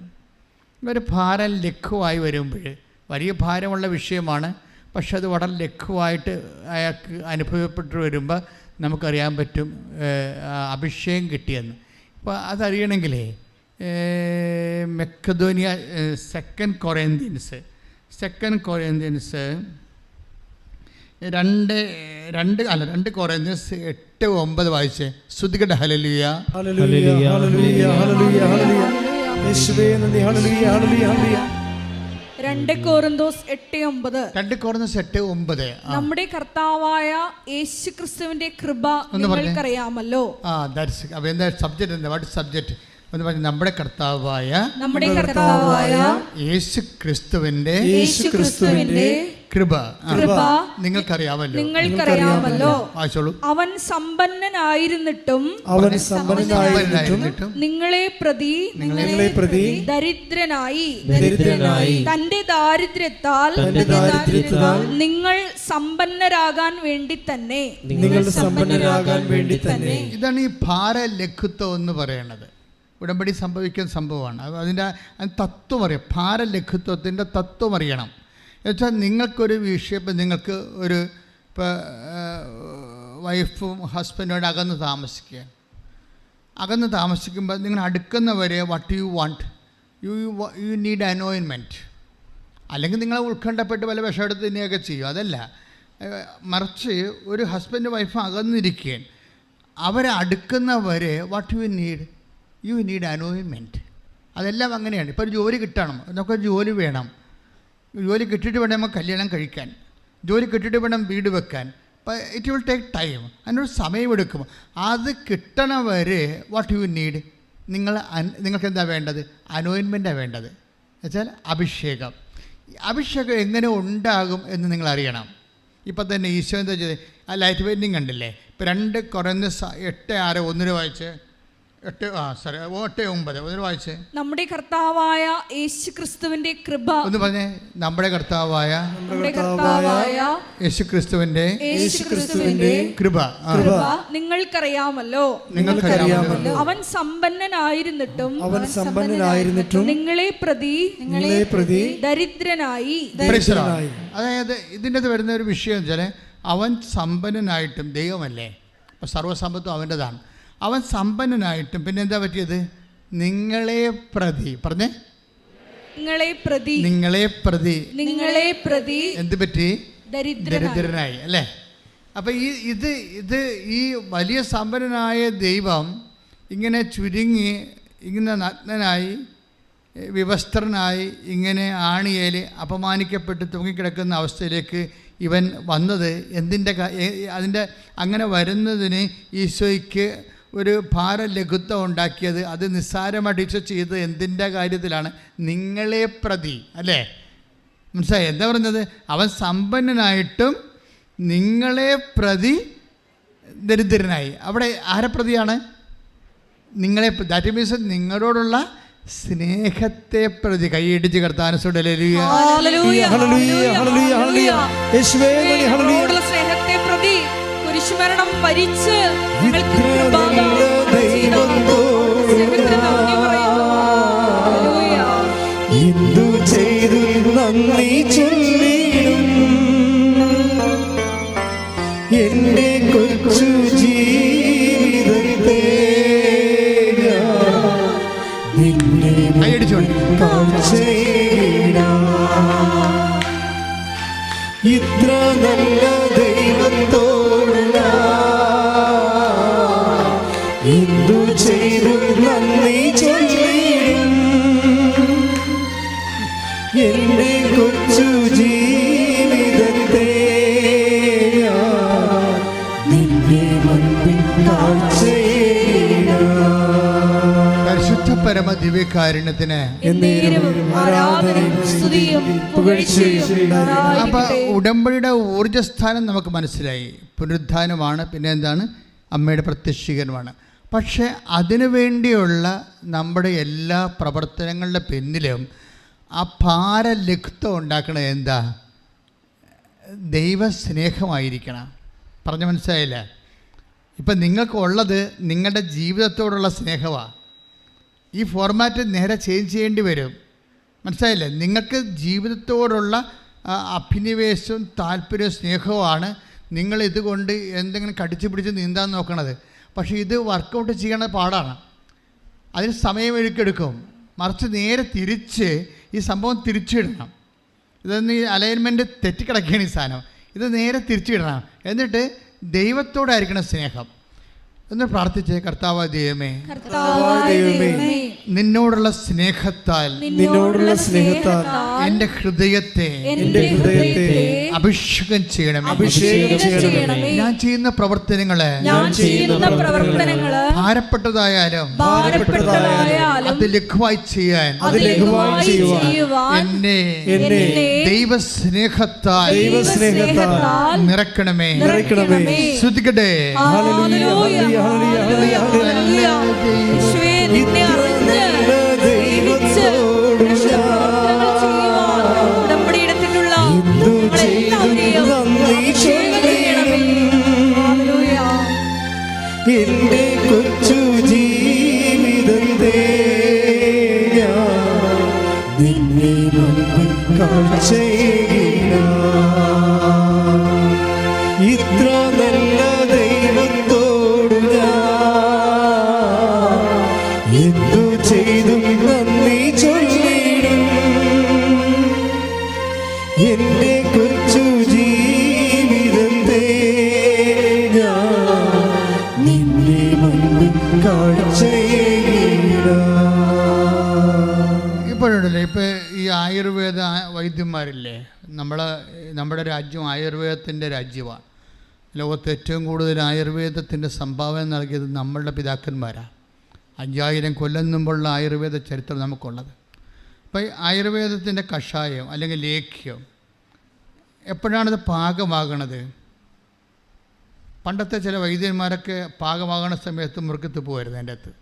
S1: ഒരു ഭാരം ലഘുവായി വരുമ്പോൾ വലിയ ഭാരമുള്ള വിഷയമാണ്, പക്ഷെ അത് വളരെ ലഘുവായിട്ട് അയാൾക്ക് അനുഭവപ്പെട്ടു വരുമ്പോൾ നമുക്കറിയാൻ പറ്റും അഭിഷേകം കിട്ടിയെന്ന്. അപ്പോൾ അതറിയണമെങ്കിലേ മക്കെദോനിയ 2 കൊറിന്ത്യൻസ് 2 കൊറിന്ത്യൻസ് 8-9 വായിച്ചേ. ശ്രുതികട്ടെ. ഹല്ലേലൂയ,
S3: ഹല്ലേലൂയ, ഹല്ലേലൂയ, ഹല്ലേലൂയ, ഹല്ലേലൂയ. യേശുവേ നന്ദി. ഹല്ലേലൂയ, ഹല്ലേലൂയ, ഹല്ലേലൂയ.
S2: 2 കൊരിന്തോസ്
S1: 8:9
S2: നമ്മുടെ കർത്താവായ യേശുക്രിസ്തുവിന്റെ കൃപ നിങ്ങൾക്കറിയാമല്ലോ.
S1: എന്താ സബ്ജക്റ്റ്? എന്താ വാട്ട് സബ്ജക്റ്റ് എന്ന് പറഞ്ഞാൽ നമ്മുടെ കർത്താവായ യേശുക്രിസ്തുവിന്റെ കൃപ നിങ്ങൾക്കറിയാമല്ലോ.
S2: അവൻ സമ്പന്നനായിരുന്നിട്ടും നിങ്ങളെ പ്രതി ദരിദ്രനായി തന്റെ ദാരിദ്ര്യത്താൽ നിങ്ങൾ സമ്പന്നരാകാൻ വേണ്ടി തന്നെ.
S1: ഇതാണ് ഈ ഭാരലഘുത്വം എന്ന് പറയുന്നത്. ഉടമ്പടി സംഭവിക്കുന്ന സംഭവമാണ്. അതിൻ്റെ തത്വം അറിയാം. ഭാരലഘുത്വത്തിൻ്റെ തത്വം അറിയണം. എന്നുവെച്ചാൽ നിങ്ങൾക്കൊരു വിഷയം, ഇപ്പം നിങ്ങൾക്ക് ഒരു വൈഫും ഹസ്ബൻഡോട് അകന്ന് താമസിക്കുമ്പോൾ നിങ്ങൾ അടുക്കുന്നവരെ what you want, you need anointment. അല്ലെങ്കിൽ നിങ്ങൾ ഉത്കണ്ഠപ്പെട്ട് പല വിഷമെടുത്ത് തന്നെയൊക്കെ ചെയ്യും. അതല്ല, മറിച്ച് ഒരു ഹസ്ബൻഡ് വൈഫ് അകന്നിരിക്കുകയാണ്, അവരെ അടുക്കുന്നവരെ വാട്ട് യു നീഡ് അനോയിൻമെൻറ്റ്. അതെല്ലാം അങ്ങനെയാണ്. ഇപ്പോൾ ഒരു ജോലി കിട്ടണം, നമുക്ക് ജോലി വേണം, ജോലി കിട്ടിയിട്ട് വേണം നമുക്ക് കല്യാണം കഴിക്കാൻ, ജോലി കിട്ടിയിട്ട് വേണം വീട് വെക്കാൻ. അപ്പോൾ ഇറ്റ് വിൽ ടേക്ക് ടൈം, അതിനൊരു സമയമെടുക്കും. അത് കിട്ടണവരെ വാട്ട് യു നീഡ്, നിങ്ങൾക്ക് എന്താ വേണ്ടത്? അനോയിൻമെൻറ്റാണ് വേണ്ടത്. എന്നുവെച്ചാൽ അഭിഷേകം. അഭിഷേകം എങ്ങനെ ഉണ്ടാകും എന്ന് നിങ്ങൾ അറിയണം. ഇപ്പം തന്നെ ഈശോ എന്താ ചെയ്തത്? ആ ലൈറ്റ് വെയിറ്റിംഗ് കണ്ടില്ലേ? ഇപ്പോൾ 2 കൊരിന്ത്യർ 8:6 വായിച്ച് 8:9 വായിച്ച്.
S2: നമ്മുടെ കർത്താവായ യേശുക്രിസ്തുവിന്റെ കൃപ.
S1: ഒന്ന് പറഞ്ഞേ, നമ്മുടെ കർത്താവായ യേശുക്രിസ്തുവിന്റെ കൃപ
S2: നിങ്ങൾക്കറിയാമല്ലോ. അവൻ സമ്പന്നനായിരുന്നിട്ടും നിങ്ങളെ പ്രതി ദരിദ്രനായി.
S1: അതായത് ഇതിൻ്റെ വരുന്ന ഒരു വിഷയം വെച്ചാൽ, അവൻ സമ്പന്നനായിട്ടും, ദൈവമല്ലേ, അപ്പോൾ സർവ്വസമ്പത്തും അവൻ്റെതാണ്. അവൻ സമ്പന്നനായിട്ടും പിന്നെ എന്താ പറ്റിയത്? നിങ്ങളെ പ്രതി എന്ത് പറ്റി? ദരിദ്രനായി അല്ലേ? അപ്പം ഈ വലിയ സമ്പന്നനായ ദൈവം ഇങ്ങനെ ചുരുങ്ങി, ഇങ്ങനെ നഗ്നനായി, വിവസ്ത്രനായി, ഇങ്ങനെ ആണിയേൽ അപമാനിക്കപ്പെട്ട് തൂങ്ങിക്കിടക്കുന്ന അവസ്ഥയിലേക്ക് ഇവൻ വന്നത് അതിൻ്റെ അങ്ങനെ വരുന്നതിന് ഈശോയ്ക്ക് ഒരു ഭാരലഘുത്വം ഉണ്ടാക്കിയത്, അത് നിസ്സാരമായിട്ട് ഈശോ ചെയ്തത് എന്തിൻ്റെ കാര്യത്തിലാണ്? നിങ്ങളെ പ്രതി അല്ലേ? മനസ്സിലായി എന്താ പറഞ്ഞത്? അവൻ സമ്പന്നനായിട്ടും നിങ്ങളെ പ്രതി ദരിദ്രനായി. അവിടെ ആരെ പ്രതിയാണ്? നിങ്ങളെ. ദാറ്റ് മീൻസ് നിങ്ങളോടുള്ള സ്നേഹത്തെ പ്രതി. കൈയിടിച്ച് കർത്താനോട്
S2: സ്നേഹത്തെ പ്രതി കുരിശുമരണം വരിച്ച്
S3: എന്തു ചെയ്തു നന്ദി ചൊല്ലിടും എന്റെ കൊച്ചു ജീവിതത്തെ ഇത്ര നല്ല ദൈവത്തോട് എന്തു ചെയ്തു നന്ദി ചൊല്ലിടും എന്റെ കൊച്ചു ജീവിതത്തെ നിന്റെ മുൻപിൽ കാഴ്ചയിടാം.
S1: പരിശുദ്ധ പരമ ദിവ്യകാരുണ്യത്തിന് അപ്പം ഉടമ്പടിയുടെ ഊർജ്ജസ്ഥാനം നമുക്ക് മനസ്സിലായി. പുനരുദ്ധാനമാണ്, പിന്നെ എന്താണ്? അമ്മയുടെ പ്രത്യക്ഷീകരണമാണ്. പക്ഷേ അതിനു വേണ്ടിയുള്ള നമ്മുടെ എല്ലാ പ്രവർത്തനങ്ങളുടെ പിന്നിലും ആ ഭാരലഘുത്വം ഉണ്ടാക്കണത് എന്താ? ദൈവസ്നേഹമായിരിക്കണം. പറഞ്ഞു മനസ്സിലായില്ല? ഇപ്പം നിങ്ങൾക്കുള്ളത് നിങ്ങളുടെ ജീവിതത്തോടുള്ള സ്നേഹമാണ്. ഈ ഫോർമാറ്റ് നേരെ ചേഞ്ച് ചെയ്യേണ്ടി വരും. മനസ്സിലായില്ലേ? നിങ്ങൾക്ക് ജീവിതത്തോടുള്ള അഭിനിവേശവും താല്പര്യവും സ്നേഹവുമാണ് നിങ്ങൾ ഇതുകൊണ്ട് എന്തെങ്കിലും കടിച്ചു പിടിച്ച് നീന്താൻ നോക്കണത്. പക്ഷേ ഇത് വർക്കൗട്ട് ചെയ്യണ പാടാണ്, അതിന് സമയമെടുക്കും. മറിച്ച് നേരെ തിരിച്ച് ഈ സംഭവം തിരിച്ചിടണം. ഇതൊന്ന് ഈ അലൈൻമെൻറ്റ് തെറ്റിക്കിടക്കുകയാണ് ഈ സാധനം. ഇത് നേരെ തിരിച്ചിടണം. എന്നിട്ട് ദൈവത്തോടായിരിക്കണം സ്നേഹം. എന്ന് പ്രാർത്ഥിച്ചേ. കർത്താവായ ദൈവമേ, നിന്നോടുള്ള സ്നേഹത്താൽ എൻ്റെ ഹൃദയത്തെ അഭിഷേകം ചെയ്യണമേ. ഞാൻ ചെയ്യുന്ന പ്രവർത്തനങ്ങള് ഭാരപ്പെട്ടതായാലും അത് ലഘുവായി ചെയ്യാൻ എന്നെ ദൈവസ്നേഹത്താൽ നിറക്കണമേ. ശ്രദ്ധിക്കട്ടെ.
S3: എന്റെ കൊച്ചു ജീവിതത്തെ നിന്നെ ഇത്ര നല്ല ദൈവത്തോട് എന്തു ചെയ്തു നന്ദി ചൊല്ലിടും എന്റെ കൊച്ചു ജീവിത
S1: ഇപ്പോഴുണ്ടല്ലോ, ഇപ്പോൾ ഈ ആയുർവേദ വൈദ്യന്മാരില്ലേ, നമ്മുടെ രാജ്യം ആയുർവേദത്തിൻ്റെ രാജ്യമാണ്. ലോകത്ത് ഏറ്റവും കൂടുതൽ ആയുർവേദത്തിൻ്റെ സംഭാവന നൽകിയത് നമ്മളുടെ പിതാക്കന്മാരാണ്. 5000 കൊല്ലം മുമ്പുള്ള ആയുർവേദ ചരിത്രം നമുക്കുള്ളത്. അപ്പോൾ ഈ ആയുർവേദത്തിൻ്റെ കഷായം അല്ലെങ്കിൽ ലേഖ്യം എപ്പോഴാണിത് പാകമാകണത്? പണ്ടത്തെ ചില വൈദ്യന്മാരൊക്കെ പാകമാകണ സമയത്ത് മുറുക്കത്ത് പോകുമായിരുന്നു. അതിൻ്റെ അകത്ത്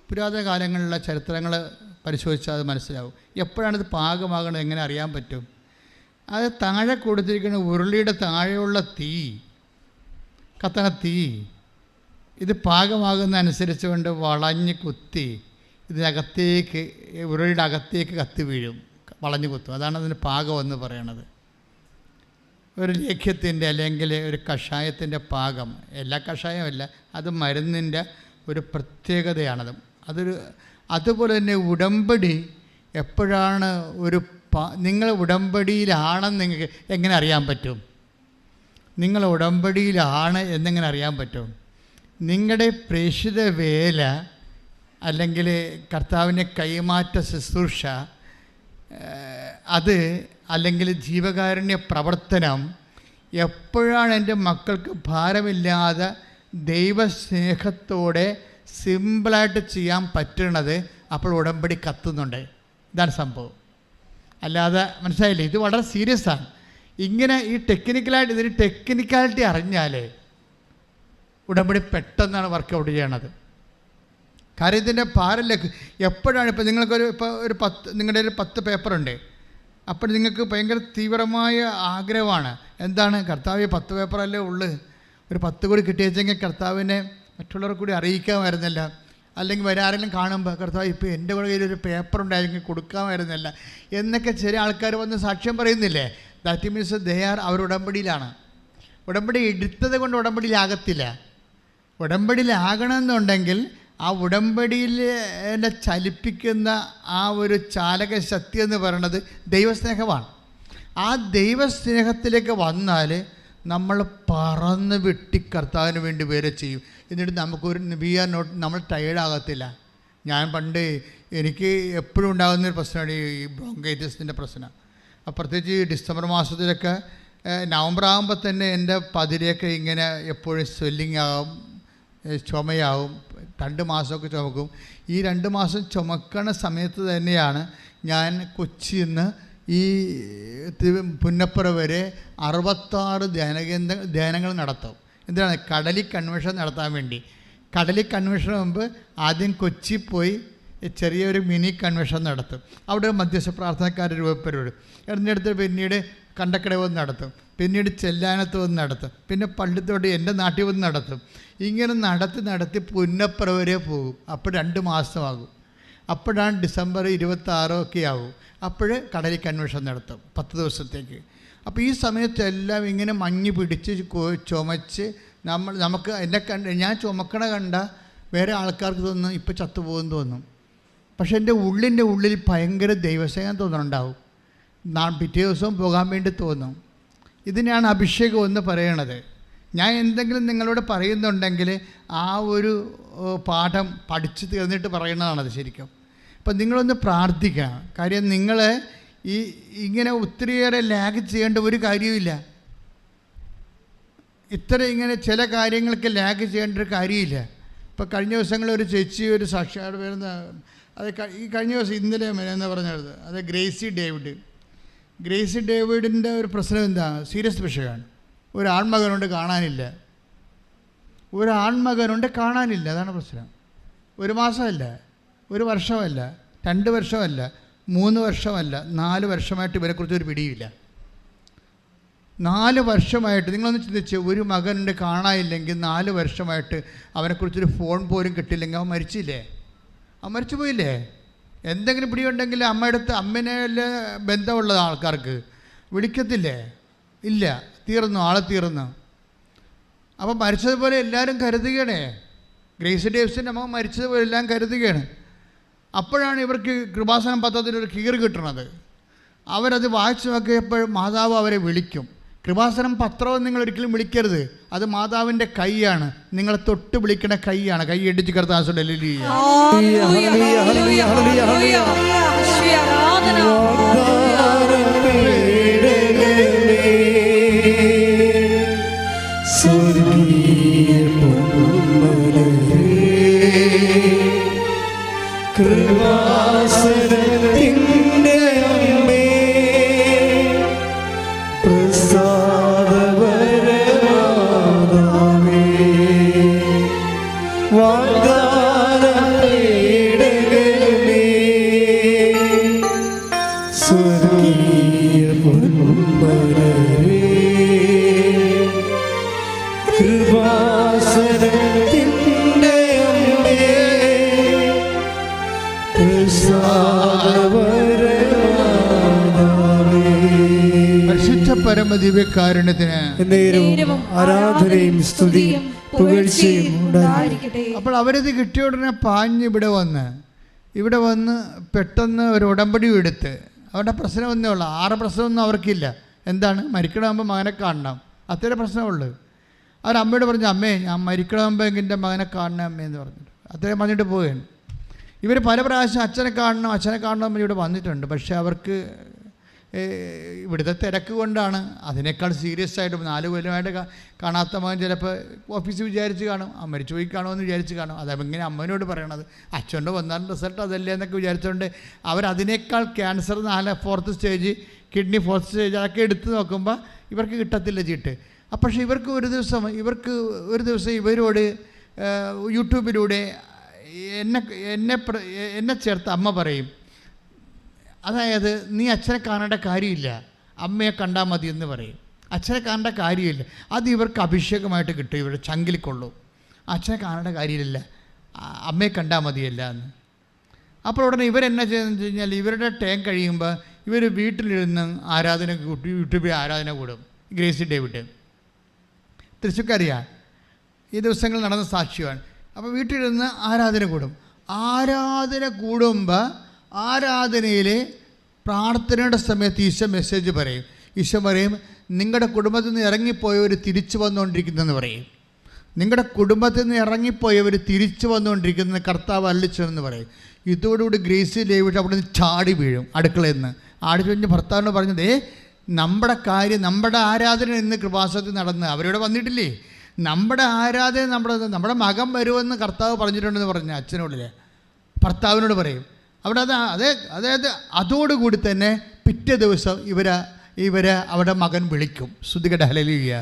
S1: പുരാതന കാലങ്ങളിലുള്ള ചരിത്രങ്ങൾ പരിശോധിച്ചാൽ അത് മനസ്സിലാവും. എപ്പോഴാണിത് പാകമാകണത് എങ്ങനെ അറിയാൻ പറ്റും? അത് താഴെ കൊടുത്തിരിക്കുന്ന ഉരുളിയുടെ താഴെയുള്ള തീ, കത്തണ തീ, ഇത് പാകമാകുന്ന അനുസരിച്ച് കൊണ്ട് വളഞ്ഞ് കുത്തി ഇതിനകത്തേക്ക്, ഉരുളിയുടെ അകത്തേക്ക് കത്തി വീഴും, വളഞ്ഞു കുത്തും. അതാണ് അതിന് പാകമെന്ന് പറയണത്. ഒരു ലേഖ്യത്തിൻ്റെ അല്ലെങ്കിൽ ഒരു കഷായത്തിൻ്റെ പാകം, എല്ലാ കഷായമല്ല, അത് മരുന്നിൻ്റെ ഒരു പ്രത്യേകതയാണത്. അതുപോലെ തന്നെ ഉടമ്പടി എപ്പോഴാണ് നിങ്ങൾ ഉടമ്പടിയിലാണെന്ന് നിങ്ങൾക്ക് എങ്ങനെ അറിയാൻ പറ്റും? നിങ്ങൾ ഉടമ്പടിയിലാണ് എന്നെങ്ങനെ അറിയാൻ പറ്റും? നിങ്ങളുടെ പ്രേക്ഷിത വേല അല്ലെങ്കിൽ കർത്താവിൻ്റെ കൈമാറ്റ ശുശ്രൂഷ, അത് അല്ലെങ്കിൽ ജീവകാരുണ്യ പ്രവർത്തനം എപ്പോഴാണ് എൻ്റെ മക്കൾക്ക് ഭാരമില്ലാതെ ദൈവസ്നേഹത്തോടെ സിമ്പിളായിട്ട് ചെയ്യാൻ പറ്റണത്, അപ്പോൾ ഉടമ്പടി കത്തുന്നുണ്ട്. ഇതാണ് സംഭവം. അല്ലാതെ മനസ്സിലായില്ലേ? ഇത് വളരെ സീരിയസ് ആണ്. ഇങ്ങനെ ഈ ഇതിന് ടെക്നിക്കാലിറ്റി അറിഞ്ഞാലേ ഉടമ്പടി പെട്ടെന്നാണ് വർക്കൗട്ട് ചെയ്യണത്. കാര്യം ഇതിൻ്റെ ഭാരമില്ല. എപ്പോഴാണ് ഇപ്പോൾ നിങ്ങൾക്കൊരു നിങ്ങളുടെ ഒരു 10 പേപ്പറുണ്ട്, അപ്പോൾ നിങ്ങൾക്ക് ഭയങ്കര തീവ്രമായ ആഗ്രഹമാണ്. എന്താണ്? കർത്താവ് 10 പേപ്പറല്ലേ ഉള്ളു, ഒരു 10 കൂടി കിട്ടിയെങ്കിൽ കർത്താവിനെ മറ്റുള്ളവർ കൂടി അറിയിക്കാമായിരുന്നില്ല. അല്ലെങ്കിൽ ആരെങ്കിലും കാണുമ്പോൾ കർത്താവ് ഇപ്പോൾ എൻ്റെ കൂടെ കയ്യിൽ ഒരു പേപ്പർ ഉണ്ടായിരുന്നെങ്കിൽ കൊടുക്കാമായിരുന്നില്ല എന്നൊക്കെ ചില ആൾക്കാർ വന്ന് സാക്ഷ്യം പറയുന്നില്ലേ? ദാറ്റ് മീൻസ് അവർ ഉടമ്പടിയിലാണ്. ഉടമ്പടി എടുത്തത് കൊണ്ട് ഉടമ്പടിയിലാകത്തില്ല. ഉടമ്പടിയിലാകണമെന്നുണ്ടെങ്കിൽ ആ ഉടമ്പടിയിൽ ചലിപ്പിക്കുന്ന ആ ഒരു ചാലക ശക്തി എന്ന് പറയുന്നത് ദൈവസ്നേഹമാണ്. ആ ദൈവസ്നേഹത്തിലേക്ക് വന്നാൽ നമ്മൾ പറന്ന് വെട്ടി കർത്താവിന് വേണ്ടി വേറെ ചെയ്യും. എന്നിട്ട് നമുക്കൊരു നമ്മൾ ടയേർഡാകത്തില്ല. ഞാൻ പണ്ട് എനിക്ക് എപ്പോഴും ഉണ്ടാകുന്നൊരു പ്രശ്നമാണ് ഈ ബ്രോങ്കൈറ്റിസിൻ്റെ പ്രശ്നം. പ്രത്യേകിച്ച് ഈ ഡിസംബർ മാസത്തിലൊക്കെ, നവംബർ ആകുമ്പോൾ തന്നെ എൻ്റെ പതിരെയൊക്കെ ഇങ്ങനെ എപ്പോഴും സ്വെല്ലിങ് ആകും, ചുമയാവും. 2 മാസമൊക്കെ ചുമക്കും. ഈ 2 മാസം ചുമക്കണ സമയത്ത് തന്നെയാണ് ഞാൻ കൊച്ചിയിൽ നിന്ന് ഈ പുന്നപ്പുറ വരെ 66 ധ്യാനങ്ങൾ നടത്തും. എന്തിനാണ്? കടലിൽ കൺവെൻഷൻ നടത്താൻ വേണ്ടി. കടലിൽ കൺവെൻഷന് മുമ്പ് ആദ്യം കൊച്ചി പോയി ചെറിയൊരു മിനി കൺവെൻഷൻ നടത്തും. അവിടെ മധ്യസ്ഥ പ്രാർത്ഥനക്കാർ രൂപപ്പെടും. എന്നിടത്ത് പിന്നീട് കണ്ടക്കട വന്ന് നടത്തും, പിന്നീട് ചെല്ലാനത്ത് വന്ന് നടത്തും, പിന്നെ പള്ളിത്തോട്ട് എൻ്റെ നാട്ടിൽ വന്ന് നടത്തും. ഇങ്ങനെ നടത്തി പുന്നപ്പുറ വരെ പോകും. അപ്പോൾ 2 മാസമാകും. അപ്പോഴാണ് ഡിസംബർ 26 ഒക്കെ ആകും. അപ്പോൾ കടലിൽ കൺവെൻഷൻ നടത്തും 10 ദിവസത്തേക്ക്. അപ്പോൾ ഈ സമയത്തെല്ലാം ഇങ്ങനെ മഞ്ഞ് പിടിച്ച് ചുമച്ച് നമുക്ക് ഞാൻ ചുമക്കണ കണ്ട വേറെ ആൾക്കാർക്ക് തോന്നും ഇപ്പോൾ ചത്തുപോകുമെന്ന് തോന്നും. പക്ഷെ എൻ്റെ ഉള്ളിൽ ഭയങ്കര ദൈവസ്നേഹം തോന്നുന്നുണ്ടാവും. പിറ്റേ ദിവസവും പോകാൻ വേണ്ടി തോന്നും. ഇതിനെയാണ് അഭിഷേകം എന്ന് പറയണത്. ഞാൻ എന്തെങ്കിലും നിങ്ങളോട് പറയുന്നുണ്ടെങ്കിൽ ആ ഒരു പാഠം പഠിച്ച് തീർന്നിട്ട് പറയുന്നതാണത് ശരിക്കും. അപ്പം നിങ്ങളൊന്ന് പ്രാർത്ഥിക്കണം. കാര്യം നിങ്ങൾ ഇങ്ങനെ ഒത്തിരിയേറെ ലാഗ് ചെയ്യേണ്ട ഒരു കാര്യമില്ല. ഇങ്ങനെ ചില കാര്യങ്ങൾക്ക് ലാഗ് ചെയ്യേണ്ട ഒരു കാര്യമില്ല. ഇപ്പോൾ കഴിഞ്ഞ ദിവസങ്ങളിൽ ഒരു ചേച്ചി ഒരു സാക്ഷാത് വരുന്ന, അത് ഈ കഴിഞ്ഞ ദിവസം ഇന്നലെ എന്ന് പറഞ്ഞത്, അത് ഗ്രേസി ഡേവിഡിൻ്റെ ഒരു പ്രശ്നം എന്താ? സീരിയസ് വിഷയമാണ്. ഒരു ആൺമകനുണ്ട്, കാണാനില്ല. അതാണ് പ്രശ്നം. 1 മാസമല്ല, 1 വർഷമല്ല, 2 വർഷമല്ല, 3 വർഷമല്ല, 4 വർഷമായിട്ട് ഇവരെക്കുറിച്ചൊരു പിടിയില്ല. 4 വർഷമായിട്ട് നിങ്ങളൊന്ന് ചിന്തിച്ച്, ഒരു മകനുണ്ട് കാണാനില്ലെങ്കിൽ 4 വർഷമായിട്ട് അവനെക്കുറിച്ചൊരു ഫോൺ പോലും കിട്ടിയില്ലെങ്കിൽ അവൻ മരിച്ചില്ലേ? അവൻ മരിച്ചു പോയില്ലേ? എന്തെങ്കിലും പിടിയുണ്ടെങ്കിൽ അമ്മേനെ ബന്ധമുള്ള ആൾക്കാർക്ക് വിളിക്കത്തില്ലേ? ഇല്ല, ആളെ തീർന്നു. അപ്പം മരിച്ചതുപോലെ എല്ലാവരും കരുതുകയാണേ. ഗ്രേസി ഡേവിസിൻ്റെ അമ്മ മരിച്ചതുപോലെ എല്ലാം കരുതുകയാണ്. അപ്പോഴാണ് ഇവർക്ക് കൃപാസനം പത്രത്തിലൊരു കീറ് കിട്ടുന്നത്. അവരത് വായിച്ചു നോക്കിയപ്പോൾ മാതാവ് അവരെ വിളിക്കും. കൃപാസനം പത്രവും നിങ്ങൾ ഒരിക്കലും വിളിക്കരുത്. അത് മാതാവിൻ്റെ കൈയാണ്, നിങ്ങളെ തൊട്ട് വിളിക്കണ കൈയാണ്. കൈ ഇടിച്ച് കർത്താസുണ്ട്.
S3: കൃപാസനത്തിൻ്റെ അമ്മേ പ്രസാദവരമാതാവേ വാഗ്ദാനപീഠകമേ സ്വർഗീയ പൊന്മലരേ കൃപാസനത്തിൻ്റെ അമ്മേ
S1: പരിശുദ്ധ പരമദിവ്യകാരുണ്യത്തിന്
S3: നേരവും ആരാധനയും സ്തുതിയും പുകഴ്ചയും ഉണ്ടായിരിക്കട്ടെ.
S1: അപ്പോൾ അവരത് കിട്ടിയ ഉടനെ പാഞ്ഞ് ഇവിടെ വന്ന് പെട്ടെന്ന് ഒരു ഉടമ്പടി എടുത്ത്, അവരുടെ പ്രശ്നം ഒന്നേ ഉള്ളൂ. 6 പ്രശ്നമൊന്നും അവർക്കില്ല. എന്താണ്? മരിക്കണമാകുമ്പോൾ മകനെ കാണണം, അത്രേ പ്രശ്നമുള്ളൂ. അവരമ്മയോട് പറഞ്ഞു, അമ്മേ ഞാൻ മരിക്കണമാകുമ്പോൾ എൻ്റെ മകനെ കാണണേ അമ്മേ എന്ന് പറഞ്ഞിട്ട് അത്രയും പറഞ്ഞിട്ട് പോവുകയാണ്. ഇവർ പല പ്രാവശ്യം അച്ഛനെ കാണണം ഇവിടെ വന്നിട്ടുണ്ട്. പക്ഷേ അവർക്ക് ഇവിടുത്തെ തിരക്ക് കൊണ്ടാണ്. അതിനേക്കാൾ സീരിയസ് ആയിട്ട് 4 കൊല്ലമായിട്ട് കാണാത്ത മകൻ ചിലപ്പോൾ ഓഫീസിൽ വിചാരിച്ച് കാണും, മരിച്ചു പോയി കാണുമെന്ന് വിചാരിച്ച് കാണും. അതങ്ങനെ അമ്മനോട് പറയണത്, അച്ഛൻ്റെ വന്നാലും റിസൾട്ട് അതല്ലേ എന്നൊക്കെ വിചാരിച്ചുകൊണ്ട് അവരതിനേക്കാൾ cancer 4th stage, kidney 4th stage അതൊക്കെ എടുത്ത് നോക്കുമ്പോൾ ഇവർക്ക് കിട്ടത്തില്ല ചീട്ട്. പക്ഷേ ഇവർക്ക് ഒരു ദിവസം ഇവരോട് യൂട്യൂബിലൂടെ എന്നെ ചേർത്ത് അമ്മ പറയും, അതായത് നീ അച്ഛനെ കാണേണ്ട കാര്യമില്ല, അമ്മയെ കണ്ടാൽ മതി എന്ന് പറയും. അച്ഛനെ കാണേണ്ട കാര്യമില്ല, അത് ഇവർക്ക് അഭിഷേകമായിട്ട് കിട്ടും, ഇവരുടെ ചങ്കിലിക്കൊള്ളൂ. അച്ഛനെ കാണേണ്ട കാര്യമില്ല, അമ്മയെ കണ്ടാൽ മതിയല്ല എന്ന്. അപ്പോൾ ഉടനെ ഇവരെന്നാ ചെയ്യുന്നത് വെച്ച് കഴിഞ്ഞാൽ, ഇവരുടെ ടൈം കഴിയുമ്പോൾ ഇവർ വീട്ടിലിരുന്ന് ആരാധന കൂട്ടി, യൂട്യൂബിൽ ആരാധന കൂടും. ഗ്രേസി ഡേവിഡ് തൃശ്ശൂർക്കറിയാം, ഈ ദിവസങ്ങൾ നടന്ന സാക്ഷ്യമാണ്. അപ്പോൾ വീട്ടിലിരുന്ന് ആരാധന കൂടും. ആരാധന കൂടുമ്പോൾ ആരാധനയിൽ പ്രാർത്ഥനയുടെ സമയത്ത് ഈശോ മെസ്സേജ് പറയും. ഈശോ പറയും, നിങ്ങളുടെ കുടുംബത്തിൽ നിന്ന് ഇറങ്ങിപ്പോയവർ തിരിച്ചു വന്നുകൊണ്ടിരിക്കുന്നതെന്ന് പറയും. നിങ്ങളുടെ കുടുംബത്തിൽ നിന്ന് ഇറങ്ങിപ്പോയവർ തിരിച്ചു വന്നുകൊണ്ടിരിക്കുന്നത് കർത്താവ് അരുളിച്ചെന്ന് പറയും. ഇതോടുകൂടി ഗ്രേസി ഡേവിഡ് അവിടെ നിന്ന് ചാടി വീഴും അടുക്കളയിൽ നിന്ന്. ആടി കഴിഞ്ഞ് ഭർത്താവിനോട് പറഞ്ഞത്, നമ്മുടെ കാര്യം, നമ്മുടെ ആരാധന ഇന്ന് കൃപാസനത്തിൽ നടന്ന് അവരിവിടെ വന്നിട്ടില്ലേ, നമ്മുടെ ആരാധന നമ്മുടെ മകൻ വരുമെന്ന് കർത്താവ് പറഞ്ഞിട്ടുണ്ടെന്ന് പറഞ്ഞ അച്ഛനോടില്ലേ ഭർത്താവിനോട് പറയും. അവിടെ അതായത് അതോടുകൂടി തന്നെ പിറ്റേ ദിവസം ഇവരെ അവിടെ മകൻ വിളിക്കും. സ്തുതിക്കട്ടെ, ഹല്ലേലൂയ.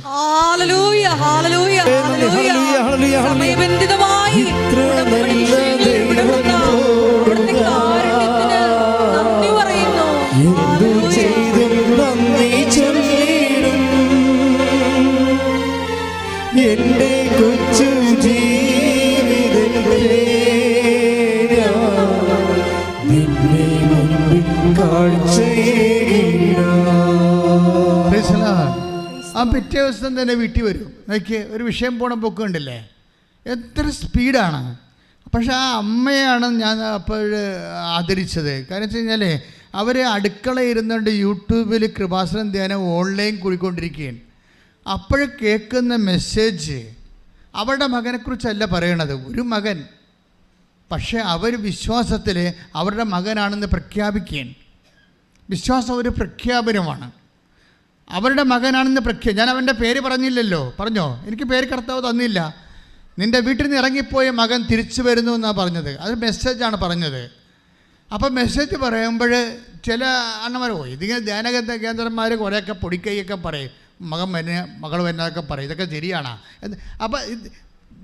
S3: എന്റെ കൊച്ചു ജീവിതത്തെ നിന്നെ മുൻപിൽ
S1: ആ പിറ്റേ ദിവസം തന്നെ വീട്ടിൽ വരും. നോക്കിയേ, ഒരു വിഷയം പോണ പൊക്കുണ്ടല്ലേ, എത്ര സ്പീഡാണ്. പക്ഷെ ആ അമ്മയാണ് ഞാൻ അപ്പോൾ ആദരിച്ചത്. കാരണം വെച്ച് കഴിഞ്ഞാൽ അവർ അടുക്കള ഇരുന്നുകൊണ്ട് യൂട്യൂബിൽ കൃപാസനം ധ്യാനം ഓൺലൈൻ കൂടിക്കൊണ്ടിരിക്കുകയാണ്. അപ്പോൾ കേൾക്കുന്ന മെസ്സേജ് അവരുടെ മകനെക്കുറിച്ചല്ല പറയണത്, ഒരു മകൻ. പക്ഷേ അവർ വിശ്വാസത്തിൽ അവരുടെ മകനാണെന്ന് പ്രഖ്യാപിക്കുകയാണ്. വിശ്വാസം ഒരു പ്രഖ്യാപനമാണ്. അവരുടെ മകനാണെന്ന് ഞാൻ അവൻ്റെ പേര് പറഞ്ഞില്ലല്ലോ. പറഞ്ഞോ? എനിക്ക് പേര് കർത്താവ് തന്നില്ല. നിൻ്റെ വീട്ടിൽ നിന്ന് ഇറങ്ങിപ്പോയ മകൻ തിരിച്ചു വരുന്നു എന്നാണ് പറഞ്ഞത്. അത് മെസ്സേജാണ് പറഞ്ഞത്. അപ്പോൾ മെസ്സേജ് പറയുമ്പോൾ ചില അണ്ണന്മാർ ഇതിങ്ങനെ ധ്യാന കേന്ദ്രന്മാർ കുറേയൊക്കെ പൊടിക്കൈയൊക്കെ പറയും, മകൾ വരുന്നതൊക്കെ പറയും. ഇതൊക്കെ ശരിയാണ്. അപ്പോൾ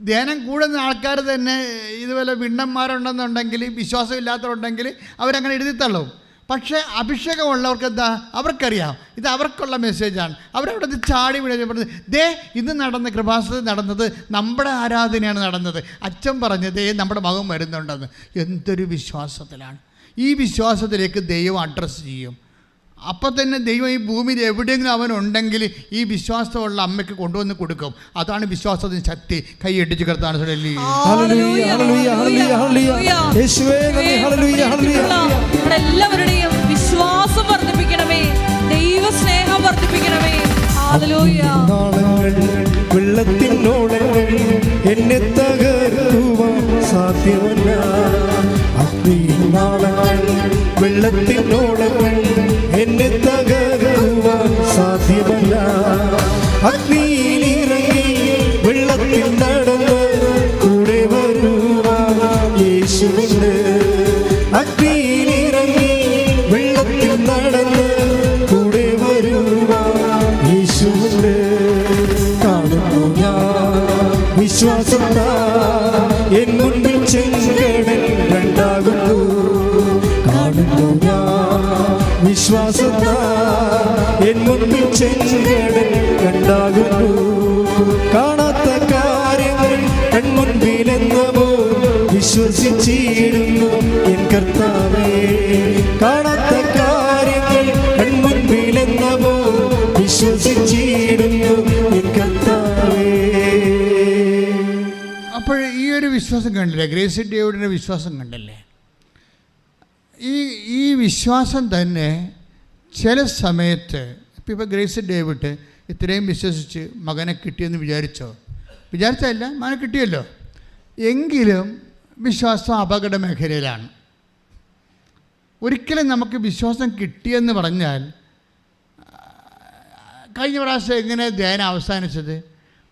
S1: ധ്യാനം കൂടുന്ന ആൾക്കാർ തന്നെ ഇതുപോലെ വിണ്ണന്മാരുണ്ടെന്നുണ്ടെങ്കിൽ, വിശ്വാസമില്ലാത്തവരുണ്ടെങ്കിൽ അവരങ്ങനെ എഴുതിത്തള്ളും. പക്ഷേ അഭിഷേകമുള്ളവർക്ക് എന്താ, അവർക്കറിയാം ഇത് അവർക്കുള്ള മെസ്സേജാണ്. അവരവിടെ നിന്ന് ചാടി പറഞ്ഞത്, ദേ ഇന്ന് നടന്ന കൃപാസനത്തിൽ നടന്നത് നമ്മുടെ ആരാധനയാണ് നടന്നത്. അച്ഛൻ പറഞ്ഞത് നമ്മുടെ മകൻ വരുന്നുണ്ടെന്ന്. എന്തൊരു വിശ്വാസത്തിലാണ്! ഈ വിശ്വാസത്തിലേക്ക് ദൈവം അഡ്രസ്സ് ചെയ്യും. അപ്പം തന്നെ ദൈവം ഈ ഭൂമിയിൽ എവിടെയെങ്കിലും അവനുണ്ടെങ്കിൽ ഈ വിശ്വാസമുള്ള അമ്മയ്ക്ക് കൊണ്ടുവന്ന് കൊടുക്കും. അതാണ് വിശ്വാസത്തിന് ശക്തി. കൈയടിച്ച് കർത്താൻ
S2: എല്ലാവരുടെയും വിശ്വാസം വർദ്ധിപ്പിക്കണമേ, ദൈവ സ്നേഹം വർദ്ധിപ്പിക്കണമേ.
S3: നാളങ്ങൾ വെള്ളത്തിനോളങ്ങൾ എന്നെ തകർക്കുവാൻ സാധ്യമല്ല. അഗ്നിനാളങ്ങൾ വെള്ളത്തിനോളങ്ങൾ എന്നെ തകർക്കുവാൻ സാധ്യമല്ല. അഗ്നിയിലിറങ്ങി വെള്ളത്തിൽ നടന്ന് കൂടെ വരുവാൻ യേശുവുണ്ട്. അഗ്നിയിലിറങ്ങി വെള്ളത്തിൽ നടന്ന് കൂടെ വരുവാൻ യേശുവുണ്ട്. കാണുന്നു ഞാൻ വിശ്വാസത്താ എൻ മുൻപിൽ ചെങ്കടൽ രണ്ടാകുന്നു. കാണുന്നു ഞാൻ വിശ്വാസത്താ എൻ മുൻപിൽ ചെങ്കടൽ രണ്ടാകുന്നു. കാണാത്ത കാര്യങ്ങൾ കൺമുൻപിലെന്നവോ വിശ്വസിച്ചിടുന്നു എൻ കർത്താവേ. കാണാത്ത കാര്യങ്ങൾ കൺമുൻപിലെന്നവോ വിശ്വസിച്ചിടുന്നു എൻ കർത്താവേ.
S1: അപ്പോൾ ഈ ഒരു വിശ്വാസം കണ്ടില്ലേ, ഗ്രേസി ഡേവിഡിൻ്റെ വിശ്വാസം കണ്ടല്ലേ? ഈ വിശ്വാസം തന്നെ ചില സമയത്ത് ഇപ്പോൾ ഗ്രേസി ഡേവിഡ് ഇത്രയും വിശ്വസിച്ച് മകനെ കിട്ടിയെന്ന് വിചാരിച്ചല്ല, മകനെ കിട്ടിയല്ലോ. എങ്കിലും വിശ്വാസം അപകട മേഖലയിലാണ്. ഒരിക്കലും നമുക്ക് വിശ്വാസം കിട്ടിയെന്ന് പറഞ്ഞാൽ, കഴിഞ്ഞ പ്രാവശ്യം എങ്ങനെ ധ്യാനം അവസാനിച്ചത്?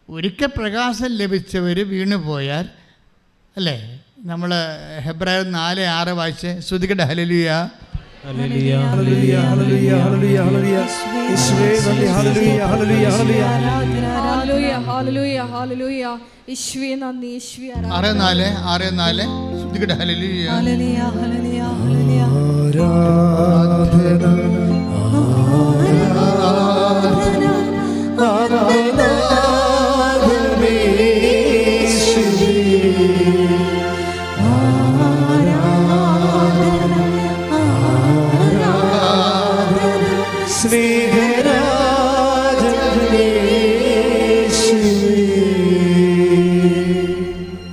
S1: ഒരിക്കൽ പ്രകാശം ലഭിച്ചവർ വീണുപോയാൽ, അല്ലേ? നമ്മൾ ഹെബ്രായർ 4:6 വായിച്ച് ശ്രുതികട്ടെ. ഹല്ലേലൂയ,
S3: ഹല്ലേലൂയ, ഹല്ലേലൂയ, ഹല്ലേലൂയ, ഹല്ലേലൂയ. യേശുവേ നന്ദി. ഹല്ലേലൂയ, ഹല്ലേലൂയ, ഹല്ലേലൂയ,
S2: ഹല്ലേലൂയ, ഹല്ലേലൂയ, ഹല്ലേലൂയ. യേശുവേ നന്ദി, യേശുവേ ആരാധന.
S1: 6:4 ശ്രുതികട്ടെ. ഹല്ലേലൂയ,
S4: ഹല്ലേലൂയ, ഹല്ലേലൂയ, ഹല്ലേലൂയ.
S3: ആരാധന, ആരാധന,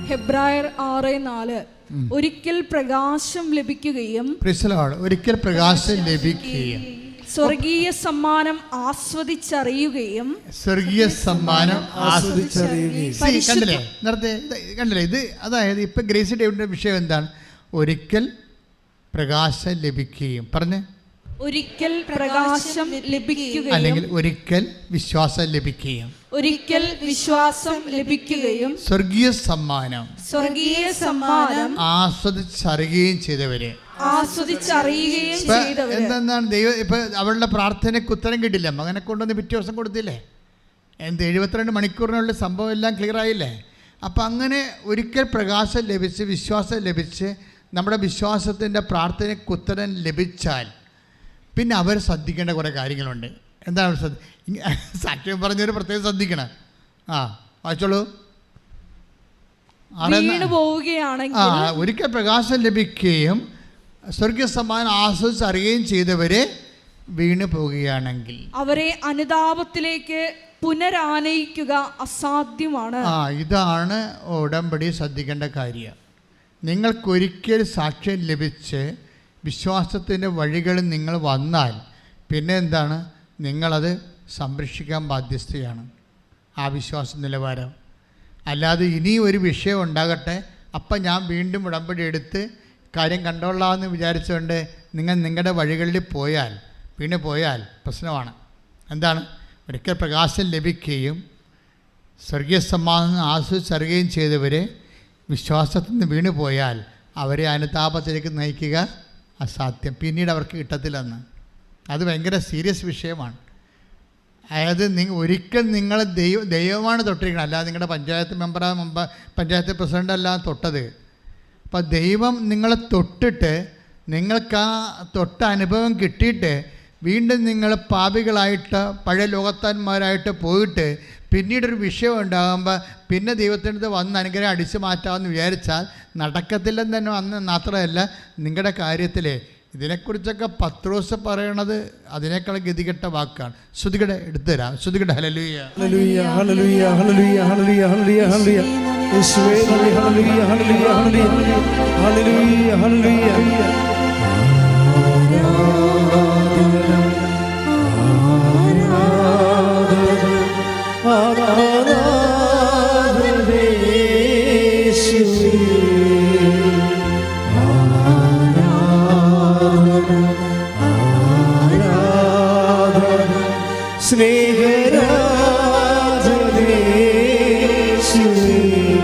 S2: ഹെബ്രായർ 6:4 ഒരിക്കൽ പ്രകാശം ലഭിക്കുകയും
S1: ഒരിക്കൽ പ്രകാശം ലഭിക്കുകയും
S2: സ്വർഗീയ സമ്മാനം ആസ്വദിച്ചറിയുകയും
S1: കണ്ടില്ലേ? ഇത് അതായത് ഇപ്പം ഗ്രേസി ഡേവിഡിൻ്റെ വിഷയം എന്താണ്? ഒരിക്കൽ പ്രകാശം ലഭിക്കുകയും പറഞ്ഞ്
S2: ഒരിക്കൽ പ്രകാശം ലഭിക്കുകയും
S1: അല്ലെങ്കിൽ ഒരിക്കൽ വിശ്വാസം ലഭിക്കുകയും സ്വർഗീയ സമ്മാനം ആസ്വദിച്ചറിയുകയും ചെയ്തവര്. എന്തെന്നാണ് ദൈവം ഇപ്പം അവളുടെ പ്രാർത്ഥനയ്ക്ക് ഉത്തരം കിട്ടില്ല, മകനെ കൊണ്ടുവന്ന് പിറ്റേ ദിവസം കൊടുത്തില്ലേ? 72 മണിക്കൂറിനുള്ള സംഭവം എല്ലാം ക്ലിയർ ആയില്ലേ? അപ്പം അങ്ങനെ ഒരിക്കൽ പ്രകാശം ലഭിച്ച് വിശ്വാസം ലഭിച്ച് നമ്മുടെ വിശ്വാസത്തിൻ്റെ പ്രാർത്ഥനയ്ക്ക് ഉത്തരം ലഭിച്ചാൽ പിന്നെ അവർ ശ്രദ്ധിക്കേണ്ട കുറേ കാര്യങ്ങളുണ്ട്. എന്താണ് സാക്ഷ്യം പറഞ്ഞവർ പ്രത്യേകം ശ്രദ്ധിക്കണം. വായിച്ചോളൂ. ഒരിക്കൽ പ്രകാശം ലഭിക്കുകയും സ്വർഗീയ സമ്മാനം ആസ്വദിച്ചറിയുകയും ചെയ്തവരെ വീണു പോവുകയാണെങ്കിൽ
S2: അവരെ അനുതാപത്തിലേക്ക് പുനരാനയിക്കുക അസാധ്യമാണ്.
S1: ഇതാണ് ഉടമ്പടി ശ്രദ്ധിക്കേണ്ട കാര്യം. നിങ്ങൾക്കൊരിക്കൽ സാക്ഷ്യം ലഭിച്ച് വിശ്വാസത്തിൻ്റെ വഴികളിൽ നിങ്ങൾ വന്നാൽ പിന്നെ എന്താണ്? നിങ്ങളത് സംരക്ഷിക്കാൻ ബാധ്യസ്ഥയാണ് ആ വിശ്വാസ നിലവാരം. അല്ലാതെ ഇനി ഒരു വിഷയം ഉണ്ടാകട്ടെ, അപ്പം ഞാൻ വീണ്ടും ഉടമ്പടി എടുത്ത് കാര്യം കണ്ടോളാമെന്ന് വിചാരിച്ചുകൊണ്ട് നിങ്ങൾ നിങ്ങളുടെ വഴികളിൽ പോയാൽ പ്രശ്നമാണ്. എന്താണ്? ഒരിക്കൽ പ്രകാശം ലഭിക്കുകയും സ്വർഗീയ സമ്മാനം ആസ്വദിച്ചറിയുകയും ചെയ്തവരെ വിശ്വാസത്തിൽ നിന്ന് വീണുപോയാൽ അവരെ അനുതാപത്തിലേക്ക് നയിക്കുക അസാധ്യം. പിന്നീട് അവർക്ക് കിട്ടത്തില്ലെന്ന്. അത് ഭയങ്കര സീരിയസ് വിഷയമാണ്. അതായത് ഒരിക്കൽ നിങ്ങൾ ദൈവമാണ് തൊട്ടിരിക്കണം, അല്ലാതെ നിങ്ങളുടെ പഞ്ചായത്ത് പഞ്ചായത്ത് പ്രസിഡൻ്റ് അല്ല തൊട്ടത്. അപ്പം ദൈവം നിങ്ങളെ തൊട്ടിട്ട് നിങ്ങൾക്ക് ആ തൊട്ട അനുഭവം കിട്ടിയിട്ട് വീണ്ടും നിങ്ങൾ പാപികളായിട്ട് പഴയ ലോകത്താന്മാരായിട്ട് പോയിട്ട് പിന്നീടൊരു വിഷയം ഉണ്ടാകുമ്പോൾ പിന്നെ ദൈവത്തിനടുത്ത് വന്ന് അനുഗ്രഹം അടിച്ചു മാറ്റാമെന്ന് വിചാരിച്ചാൽ നടക്കത്തില്ലെന്ന് തന്നെ അന്ന് മാത്രമല്ല, നിങ്ങളുടെ കാര്യത്തിൽ ഇതിനെക്കുറിച്ചൊക്കെ പത്രോസ് പറയണത് അതിനേക്കാൾ ഗതികെട്ട വാക്കാണ്. ശ്രുതികടെ എടുത്തുതരാം. ശ്രുതികടെ. ഹല്ലേലൂയ,
S3: ഹല്ലേലൂയ, ഹല്ലേലൂയ, ഹല്ലേലൂയ, ഹല്ലേലൂയ, ഹല്ലേലൂയ, ഹല്ലേലൂയ. യേശുവേ നന്ദി. ഹല്ലേലൂയ, ഹല്ലേലൂയ, ഹല്ലേലൂയ, ഹല്ലേലൂയ, ഹല്ലേലൂയ. ആരാധന, ആരാധന.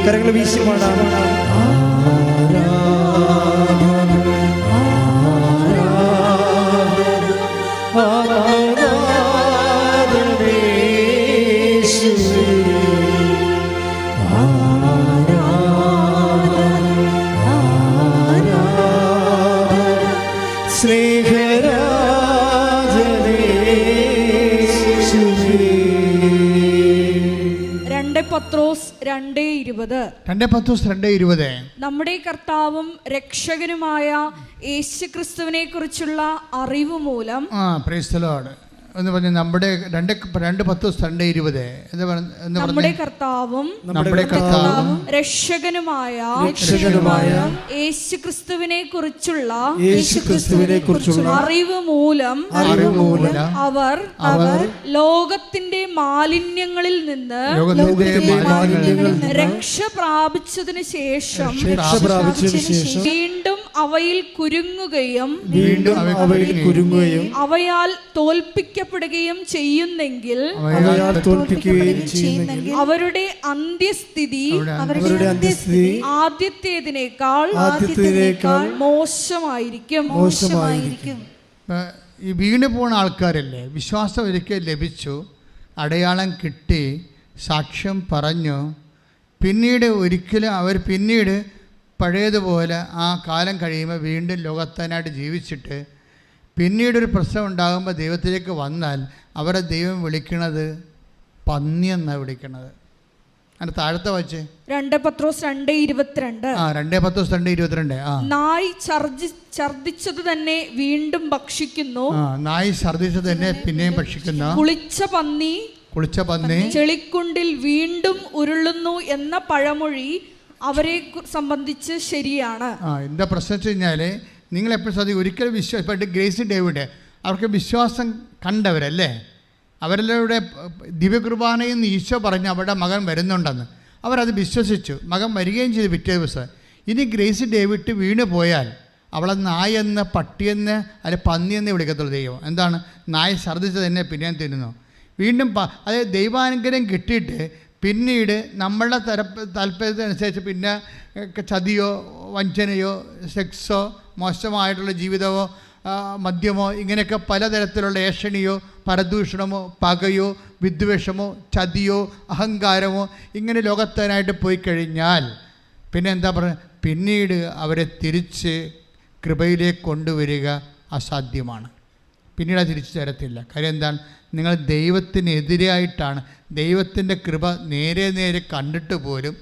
S3: കരങ്ങൾ വീശി പാടാം.
S2: പത്രോസ് 2:20.
S1: പത്രോസ് 2:20.
S2: നമ്മുടെ കർത്താവും രക്ഷകനുമായ യേശുക്രിസ്തുവിനെ കുറിച്ചുള്ള അറിവ് മൂലം.
S1: പ്രൈസ് ദി ലോർഡ് എന്ന് പറഞ്ഞ നമ്മുടെ 2 പത്രോസ് 2:20
S2: നമ്മുടെ കർത്താവും രക്ഷകനുമായ യേശുക്രിസ്തുവിനെ കുറിച്ചുള്ള അറിവ് മൂലം അവർ ലോകത്തിന്റെ മാലിന്യങ്ങളിൽ നിന്ന് രക്ഷ പ്രാപിച്ചതിന് ശേഷം വീണ്ടും അവയിൽ കുരുങ്ങുകയും അവയാൽ തോൽപ്പിക്കപ്പെടുകയും ചെയ്യുന്നെങ്കിൽ അവരുടെ അന്ത്യസ്ഥിതി ആദ്യത്തേതിനേക്കാൾ മോശമായിരിക്കും.
S1: ഈ വീണ് പോണ ആൾക്കാരല്ലേ, വിശ്വാസം ഒരിക്കൽ ലഭിച്ചു, അടയാളം കിട്ടി, സാക്ഷ്യം പറഞ്ഞു, പിന്നീട് ഒരിക്കലും അവർ പിന്നീട് പഴയതുപോലെ ആ കാലം കഴിയുമ്പോൾ വീണ്ടും ലോകത്താനായിട്ട് ജീവിച്ചിട്ട് പിന്നീടൊരു പ്രശ്നം ഉണ്ടാകുമ്പോൾ ദൈവത്തിലേക്ക് വന്നാൽ അവരെ ദൈവം വിളിക്കണത് പന്നി എന്നാണ് വിളിക്കണത്. അതിന് താഴത്തെ വായിച്ചേ
S2: 2 പത്രോസ് 2:22.
S1: 2 പത്രോസ് 2:22.
S2: നായ് ഛർദിച്ചത് തന്നെ വീണ്ടും ഭക്ഷിക്കുന്നു.
S1: നായ് ഛർദിച്ചത് തന്നെ പിന്നെയും ഭക്ഷിക്കുന്നു.
S2: കുളിച്ച പന്നി ചെളിക്കുണ്ടിൽ വീണ്ടും ഉരുളുന്നു എന്ന പഴമൊഴി അവരെ സംബന്ധിച്ച് ശരിയാണ്.
S1: എന്താ പ്രശ്നം വെച്ച് കഴിഞ്ഞാൽ നിങ്ങളെപ്പോഴും ശ്രദ്ധിക്കും, ഒരിക്കലും ഇപ്പം ഗ്രേസി ഡേവിഡ് അവർക്ക് വിശ്വാസം കണ്ടവരല്ലേ, അവരിലൂടെ ദിവ്യകുർബാനയിൽ നിന്ന് ഈശോ പറഞ്ഞ് അവരുടെ മകൻ വരുന്നുണ്ടെന്ന് അവരത് വിശ്വസിച്ചു, മകൻ വരികയും ചെയ്തു പിറ്റേ ദിവസം. ഇനി ഗ്രേസി ഡേവിഡ് വീണ് പോയാൽ അവളെ നായെന്ന് പട്ടിയെന്ന് അല്ലെ പന്നിയെന്ന് വിളിക്കത്തുള്ളൂ ദൈവം. എന്താണ്? നായ ഛർദ്ദിച്ചത് തന്നെ പിന്നെയും തിന്നുന്നു. വീണ്ടും അതായത് ദൈവാനുഗ്രഹം കിട്ടിയിട്ട് പിന്നീട് നമ്മളുടെ താല്പര്യത്തിനനുസരിച്ച് പിന്നെ ചതിയോ വഞ്ചനയോ സെക്സോ മോശമായിട്ടുള്ള ജീവിതമോ മദ്യമോ ഇങ്ങനെയൊക്കെ പലതരത്തിലുള്ള ഏഷണിയോ പരദൂഷണമോ പകയോ വിദ്വേഷമോ ചതിയോ അഹങ്കാരമോ ഇങ്ങനെ ലോകത്താനായിട്ട് പോയി കഴിഞ്ഞാൽ പിന്നെ എന്താ പറയുക, പിന്നീട് അവരെ തിരിച്ച് കൃപയിലേക്ക് കൊണ്ടുവരിക അസാധ്യമാണ്. പിന്നീട് അത് തിരിച്ചു തരത്തില്ല. കാര്യം എന്താണ്? നിങ്ങൾ ദൈവത്തിനെതിരായിട്ടാണ്. ദൈവത്തിൻ്റെ കൃപ നേരെ കണ്ടിട്ട് പോലും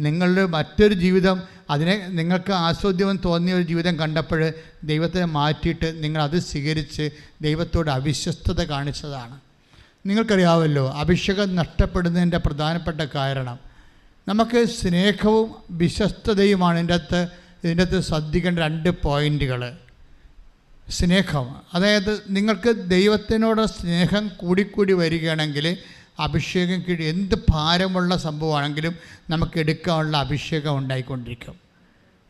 S1: നിങ്ങളുടെ മറ്റൊരു ജീവിതം, അതിനെ നിങ്ങൾക്ക് ആസ്വാദ്യം തോന്നിയ ഒരു ജീവിതം കണ്ടപ്പോൾ ദൈവത്തിനെ മാറ്റിയിട്ട് നിങ്ങളത് സ്വീകരിച്ച് ദൈവത്തോട് അവിശ്വസ്തത കാണിച്ചതാണ്. നിങ്ങൾക്കറിയാമല്ലോ, അഭിഷേകം നഷ്ടപ്പെടുന്നതിൻ്റെ പ്രധാനപ്പെട്ട കാരണം നമുക്ക് സ്നേഹവും വിശ്വസ്തതയുമാണ്. ഇതിൻ്റെ അകത്ത് ശ്രദ്ധിക്കേണ്ട 2 പോയിൻറ്റുകൾ. സ്നേഹം, അതായത് നിങ്ങൾക്ക് ദൈവത്തിനോട് സ്നേഹം കൂടിക്കൂടി വരികയാണെങ്കിൽ അഭിഷേകം കീഴ് എന്ത് ഭാരമുള്ള സംഭവമാണെങ്കിലും നമുക്ക് എടുക്കാനുള്ള അഭിഷേകം ഉണ്ടായിക്കൊണ്ടിരിക്കും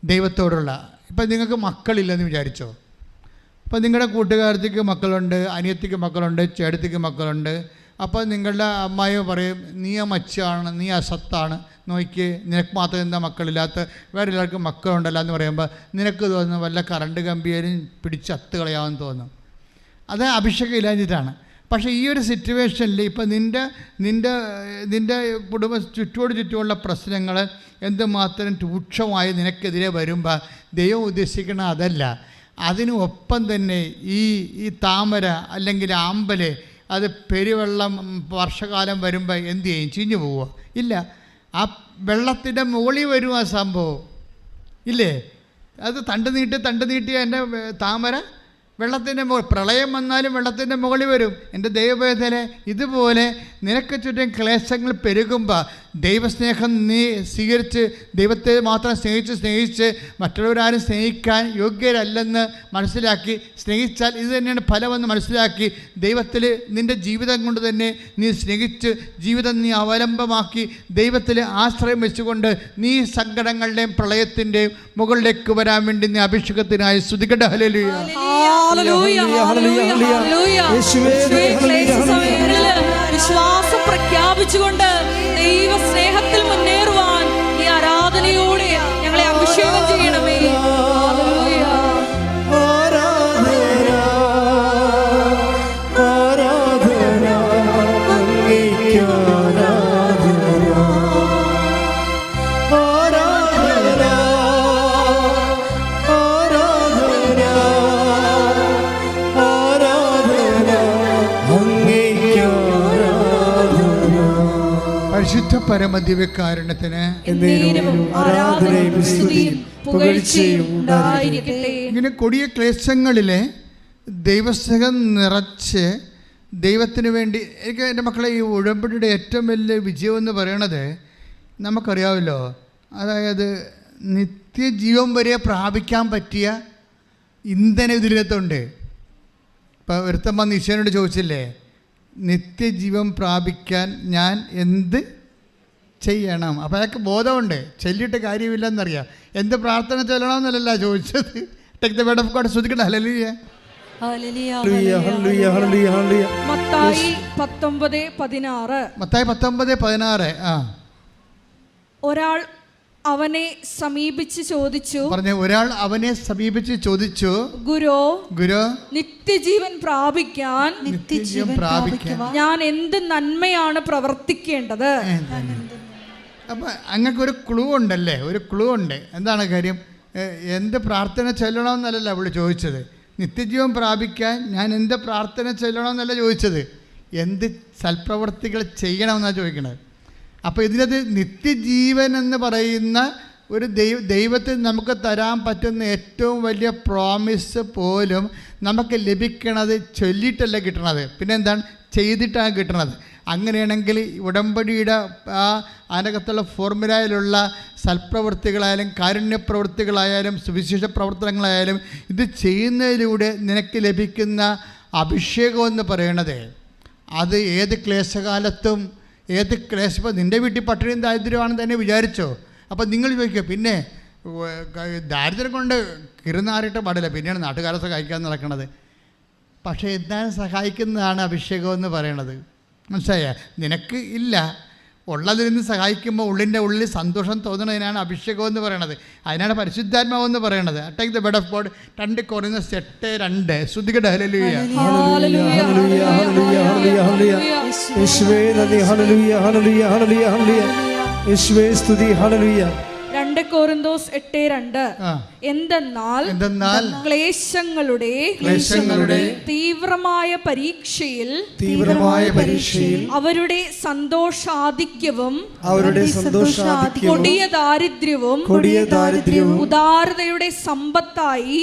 S1: ദൈവത്തോടുള്ള. ഇപ്പം നിങ്ങൾക്ക് മക്കളില്ലെന്ന് വിചാരിച്ചോ, അപ്പോൾ നിങ്ങളുടെ കൂട്ടുകാരത്തിക്ക് മക്കളുണ്ട്, അനിയത്തിക്ക് മക്കളുണ്ട്, ചേട്ടത്തിക്ക് മക്കളുണ്ട്. അപ്പോൾ നിങ്ങളുടെ അമ്മായി പറയും, നീ മച്ചാണ്, നീ അസത്താണ്, നോക്കി നിനക്ക് മാത്രം എന്താ മക്കളില്ലാത്ത, വേറെ എല്ലാവർക്കും മക്കളുണ്ടല്ലോ എന്ന് പറയുമ്പോൾ നിനക്ക് തോന്നുന്നു വല്ല കറണ്ട് കമ്പിയേലും പിടിച്ച് അത്ത് കളയാമെന്ന് തോന്നും. അത് അഭിഷേകം ഇല്ലാഞ്ഞിട്ടാണ്. പക്ഷേ ഈ ഒരു സിറ്റുവേഷനിൽ ഇപ്പം നിൻ്റെ കുടുംബ ചുറ്റുമുള്ള പ്രശ്നങ്ങൾ എന്തുമാത്രം രൂക്ഷമായി നിനക്കെതിരെ വരുമ്പോൾ ദൈവം ഉദ്ദേശിക്കണ അതല്ല. അതിന് ഒപ്പം തന്നെ ഈ താമര അല്ലെങ്കിൽ ആമ്പല് അത് പെരുവെള്ളം വർഷകാലം വരുമ്പോൾ എന്ത് ചെയ്യും? ചീഞ്ഞു പോവുക? ഇല്ല. ആ വെള്ളത്തിൻ്റെ മുകളിൽ വരും ആ സംഭവം, ഇല്ലേ? അത് തണ്ട് നീട്ടി എൻ്റെ താമര വെള്ളത്തിൻ്റെ പ്രളയം വന്നാലും വെള്ളത്തിൻ്റെ മുകളിൽ വരും. എൻ്റെ ദൈവവേദനെ ഇതുപോലെ നിനക്ക് ചുറ്റും ക്ലേശങ്ങൾ പെരുകുമ്പോൾ ദൈവസ്നേഹം നീ സ്വീകരിച്ച് ദൈവത്തെ മാത്രം സ്നേഹിച്ച് മറ്റുള്ളവരാരും സ്നേഹിക്കാൻ യോഗ്യരല്ലെന്ന് മനസ്സിലാക്കി സ്നേഹിച്ചാൽ ഇത് തന്നെയാണ് ഫലമെന്ന് മനസ്സിലാക്കി ദൈവത്തിൽ നിൻ്റെ ജീവിതം കൊണ്ട് തന്നെ നീ സ്നേഹിച്ച് ജീവിതം നീ അവലംബമാക്കി ദൈവത്തിൽ ആശ്രയം വെച്ചുകൊണ്ട് നീ സങ്കടങ്ങളുടെയും പ്രളയത്തിൻ്റെയും മുകളിലേക്ക് വരാൻ വേണ്ടി നീ അഭിഷേകത്തിനായി സ്തുതിക്കട്ടെ. ഹല്ലേലൂയ.
S2: വിശ്വാസം പ്രഖ്യാപിച്ചുകൊണ്ട് ദൈവ സ്നേഹത്തിൽ മുന്നേറുവാൻ ഈ ആരാധനയോടെ ഞങ്ങളെ അഭിഷേകം ചെയ്യണമേ.
S1: പരിശുദ്ധ പരമദിവ്യകാരുണ്യത്തിന് ഇങ്ങനെ കൊടിയ ക്ലേശങ്ങളിലെ ദൈവസ്നേഹം നിറച്ച് ദൈവത്തിന് വേണ്ടി എനിക്ക് എൻ്റെ മക്കളെ ഈ ഉടമ്പടിയുടെ ഏറ്റവും വലിയ വിജയമെന്ന് പറയണത് നമുക്കറിയാമല്ലോ. അതായത് നിത്യജീവൻ വരെ പ്രാപിക്കാൻ പറ്റിയ ഇന്ധനം ഇതിനകത്തുണ്ട്. ഇപ്പോൾ ഒരുത്തൻ വന്ന് ഈശോനോട് ചോദിച്ചില്ലേ, നിത്യജീവൻ പ്രാപിക്കാൻ ഞാൻ എന്ത് ചെയ്യണം? അപ്പോൾ അയാൾക്ക് ബോധമുണ്ട്, ചൊല്ലിയിട്ട് കാര്യമില്ലെന്നറിയാം. എന്ത് പ്രാർത്ഥന ചൊല്ലണമെന്നല്ല ചോദിച്ചത്. Take the word of God. ശ്രദ്ധിക്കട്ടെ. ഹല്ലേലൂയ.
S2: മത്തായി 19:16.
S1: മത്തായി 19:16.
S2: ഒരാൾ അവനെ സമീപിച്ച് ചോദിച്ചു,
S1: പറഞ്ഞ ഒരാൾ അവനെ സമീപിച്ച് ചോദിച്ചു, ഗുരു നിത്യജീവൻ പ്രാപിക്കാൻ ഞാൻ എന്ത് നന്മയാണ് പ്രവർത്തിക്കേണ്ടത്? അപ്പം അങ്ങക്ക് ഒരു ക്ലൂ ഉണ്ടല്ലേ, ഒരു ക്ലൂ ഉണ്ട്. എന്താണ് കാര്യം? എന്ത് പ്രാർത്ഥന ചൊല്ലണമെന്നല്ല അവൾ ചോദിച്ചത്. നിത്യജീവൻ പ്രാപിക്കാൻ ഞാൻ എന്ത് പ്രാർത്ഥന ചൊല്ലണമെന്നല്ല ചോദിച്ചത്, എന്ത് സൽപ്രവർത്തികൾ ചെയ്യണമെന്നാണ് ചോദിക്കണത്. അപ്പോൾ ഇതിനകത്ത് നിത്യജീവൻ എന്ന് പറയുന്ന ഒരു ദൈവത്തിൽ നമുക്ക് തരാൻ പറ്റുന്ന ഏറ്റവും വലിയ പ്രോമിസ് പോലും നമുക്ക് ലഭിക്കണത് ചൊല്ലിയിട്ടല്ല കിട്ടണത്, പിന്നെ എന്താണ്, ചെയ്തിട്ടാണ് കിട്ടണത്. അങ്ങനെയാണെങ്കിൽ ഉടമ്പടിയുടെ അതിനകത്തുള്ള ഫോർമുലയിലുള്ള സൽപ്രവൃത്തികളായാലും കാരുണ്യപ്രവൃത്തികളായാലും സുവിശേഷ പ്രവർത്തനങ്ങളായാലും ഇത് ചെയ്യുന്നതിലൂടെ നിനക്ക് ലഭിക്കുന്ന അഭിഷേകം എന്ന് പറയണത് അത് ഏത് ക്ലേശകാലത്തും ഏത് ക്ലേശം. ഇപ്പോൾ നിൻ്റെ വീട്ടിൽ പട്ടിണിയും ദാരിദ്ര്യമാണെന്ന് തന്നെ വിചാരിച്ചോ. അപ്പോൾ നിങ്ങൾ ചോദിക്കുക, പിന്നെ ദാരിദ്ര്യം കൊണ്ട് കിറുനാറിയിട്ട് പാടില്ല, പിന്നെയാണ് നാട്ടുകാരെ സഹായിക്കാൻ നടക്കുന്നത്. പക്ഷേ എന്തായാലും സഹായിക്കുന്നതാണ് അഭിഷേകം എന്ന് പറയണത്. മനസ്സിലായ? നിനക്ക് ഇല്ല, ഉള്ളതിൽ നിന്ന് സഹായിക്കുമ്പോൾ ഉള്ളിൻ്റെ ഉള്ളിൽ സന്തോഷം തോന്നുന്നതിനാണ് അഭിഷേകം എന്ന് പറയണത്. അതിനാണ് പരിശുദ്ധാത്മാവെന്ന് പറയണത്. Take the word of God. 2 കൊറിന്തോസ് 8:2. ശ്രുതികട. ഹല്ലേലൂയ.
S3: യേശുവേ നന്ദി. ഹല്ലേലൂയ ഹല്ലേലൂയ ഹല്ലേലൂയ ഹല്ലേലൂയ. യേശുവേ സ്തുതി. ഹല്ലേലൂയ.
S2: 2 കൊറിന്തോസ് 8:2. എന്തെന്നാൽ ക്ലേശങ്ങളുടെ തീവ്രമായ പരീക്ഷയിൽ അവരുടെ സന്തോഷാധിക്യവും കൊടിയ ദാരിദ്ര്യവും ഉദാരതയുടെ സമ്പത്തായി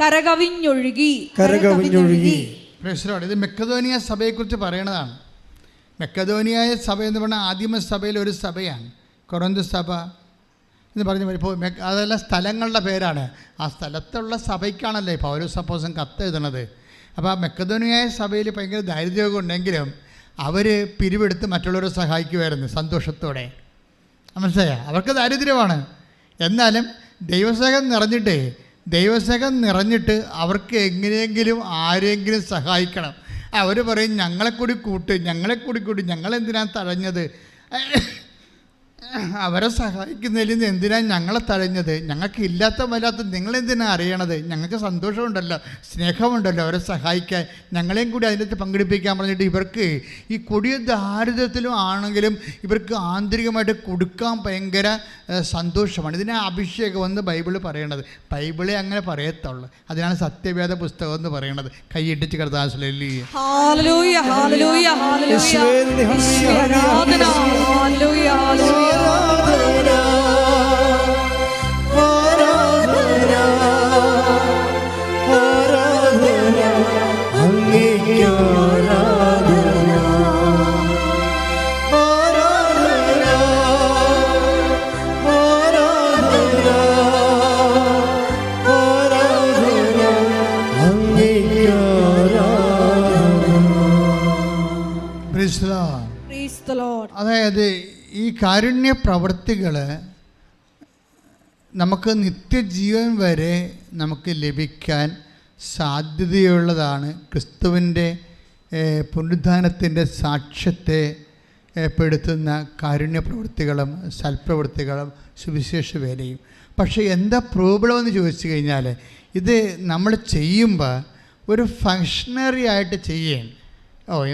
S2: കരകവിഞ്ഞൊഴുകി.
S1: ഇത് മക്കെദോനിയ സഭയെക്കുറിച്ച് പറയണതാണ്. മക്കെദോനിയ സഭ എന്ന് പറഞ്ഞാൽ ആദിമ സഭയിൽ ഒരു സഭയാണ് കൊറിന്ത് സഭ എന്ന് പറഞ്ഞു. ഇപ്പോൾ അതെല്ലാം സ്ഥലങ്ങളുടെ പേരാണ്. ആ സ്ഥലത്തുള്ള സഭയ്ക്കാണല്ലോ പൗലോസ് അപ്പോസ്തലൻ കത്ത് എഴുതണത്. അപ്പോൾ ആ മക്കെദോനിയ സഭയിൽ ഭയങ്കര ദാരിദ്ര്യമൊക്കെ ഉണ്ടെങ്കിലും അവർ പിരിവെടുത്ത് മറ്റുള്ളവരെ സഹായിക്കുമായിരുന്നു സന്തോഷത്തോടെ. മനസ്സിലായ? അവർക്ക് ദാരിദ്ര്യമാണ്, എന്നാലും ദൈവസ്നേഹം നിറഞ്ഞിട്ട് അവർക്ക് എങ്ങനെയെങ്കിലും ആരെങ്കിലും സഹായിക്കണം. അവർ പറയും, ഞങ്ങളെ കൂടി കൂട്ടി, ഞങ്ങളെന്തിനാണ് തഴഞ്ഞത്? അവരെ സഹായിക്കുന്നതിൽ നിന്ന് എന്തിനാണ് ഞങ്ങളെ തഴഞ്ഞത്? ഞങ്ങൾക്ക് ഇല്ലാത്ത വല്ലാത്ത നിങ്ങളെന്തിനാണ് അറിയണത്? ഞങ്ങൾക്ക് സന്തോഷമുണ്ടല്ലോ, സ്നേഹമുണ്ടല്ലോ അവരെ സഹായിക്കാൻ, ഞങ്ങളെയും കൂടി അതിനകത്ത് പങ്കെടുപ്പിക്കാൻ പറഞ്ഞിട്ട് ഇവർക്ക് ഈ കൊടിയ ദാരിദ്ര്യത്തിലും ആണെങ്കിലും ഇവർക്ക് ആന്തരികമായിട്ട് കൊടുക്കാൻ ഭയങ്കര സന്തോഷമാണ്. ഇതിനെ അഭിഷേകം എന്ന് ബൈബിള് പറയണത്. ബൈബിളെ അങ്ങനെ പറയത്തുള്ളൂ. അതിനാണ് സത്യവേദ പുസ്തകം എന്ന് പറയണത്. കൈയിട്ടിച്ച് കർത്താവിനെ കാരുണ്യ പ്രവൃത്തികൾ നമുക്ക് നിത്യജീവൻ വരെ നമുക്ക് ലഭിക്കാൻ സാധ്യതയുള്ളതാണ്. ക്രിസ്തുവിൻ്റെ പുനരുദ്ധാനത്തിൻ്റെ സാക്ഷ്യത്തെ പെടുത്തുന്ന കാരുണ്യ പ്രവൃത്തികളും സൽപ്രവൃത്തികളും സുവിശേഷ വേലയും. പക്ഷേ എന്താ പ്രോബ്ലം എന്ന് ചോദിച്ചു കഴിഞ്ഞാൽ, ഇത് നമ്മൾ ചെയ്യുമ്പോൾ ഒരു ഫങ്ഷണറി ആയിട്ട് ചെയ്യേണ്ട.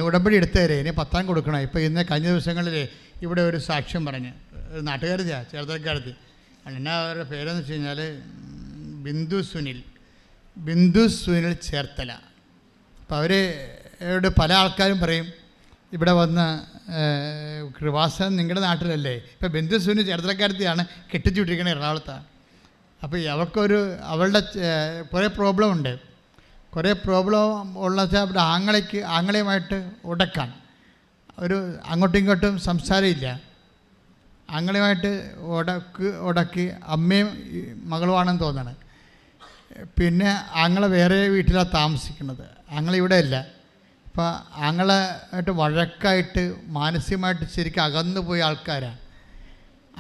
S1: ഉടമ്പടി എടുത്തേരെ, ഇനി പത്രം കൊടുക്കണം. ഇപ്പോൾ ഇന്ന് കഴിഞ്ഞ ദിവസങ്ങളിൽ ഇവിടെ ഒരു സാക്ഷ്യം പറഞ്ഞ് ഒരു നാട്ടുകാരത്തിയാ, ചേർത്തലക്കാരത്തി. എന്നാ അവരുടെ പേരെന്ന് വെച്ച് കഴിഞ്ഞാൽ ബിന്ദു സുനിൽ ചേർത്തല. അപ്പോൾ അവരോട് പല ആൾക്കാരും പറയും, ഇവിടെ വന്ന് കൃപാസനം നിങ്ങളുടെ നാട്ടിലല്ലേ? ഇപ്പോൾ ബിന്ദു സുനിൽ ചേർത്തലക്കാരത്തിയാണ്, കെട്ടിച്ചു വിട്ടിരിക്കുന്നത് എറണാകുളത്താണ്. അപ്പോൾ അവളുടെ കുറേ പ്രോബ്ലം ഉണ്ട്. കുറേ പ്രോബ്ലം ഉള്ള വെച്ചാൽ അവിടെ ആങ്ങളെയുമായിട്ട് ഉടക്കാൻ ഒരു അങ്ങോട്ടും ഇങ്ങോട്ടും സംസാരമില്ല. ആങ്ങളെയുമായിട്ട് ഉടക്കി അമ്മയും മകളുമാണെന്ന് തോന്നണം. പിന്നെ ആങ്ങളെ വേറെ വീട്ടിലാണ് താമസിക്കുന്നത്, ആങ്ങളെ ഇവിടെ അല്ല. അപ്പോൾ ആങ്ങളായിട്ട് വഴക്കായിട്ട് മാനസികമായിട്ട് ശരിക്കും അകന്നു പോയ ആൾക്കാരാണ്.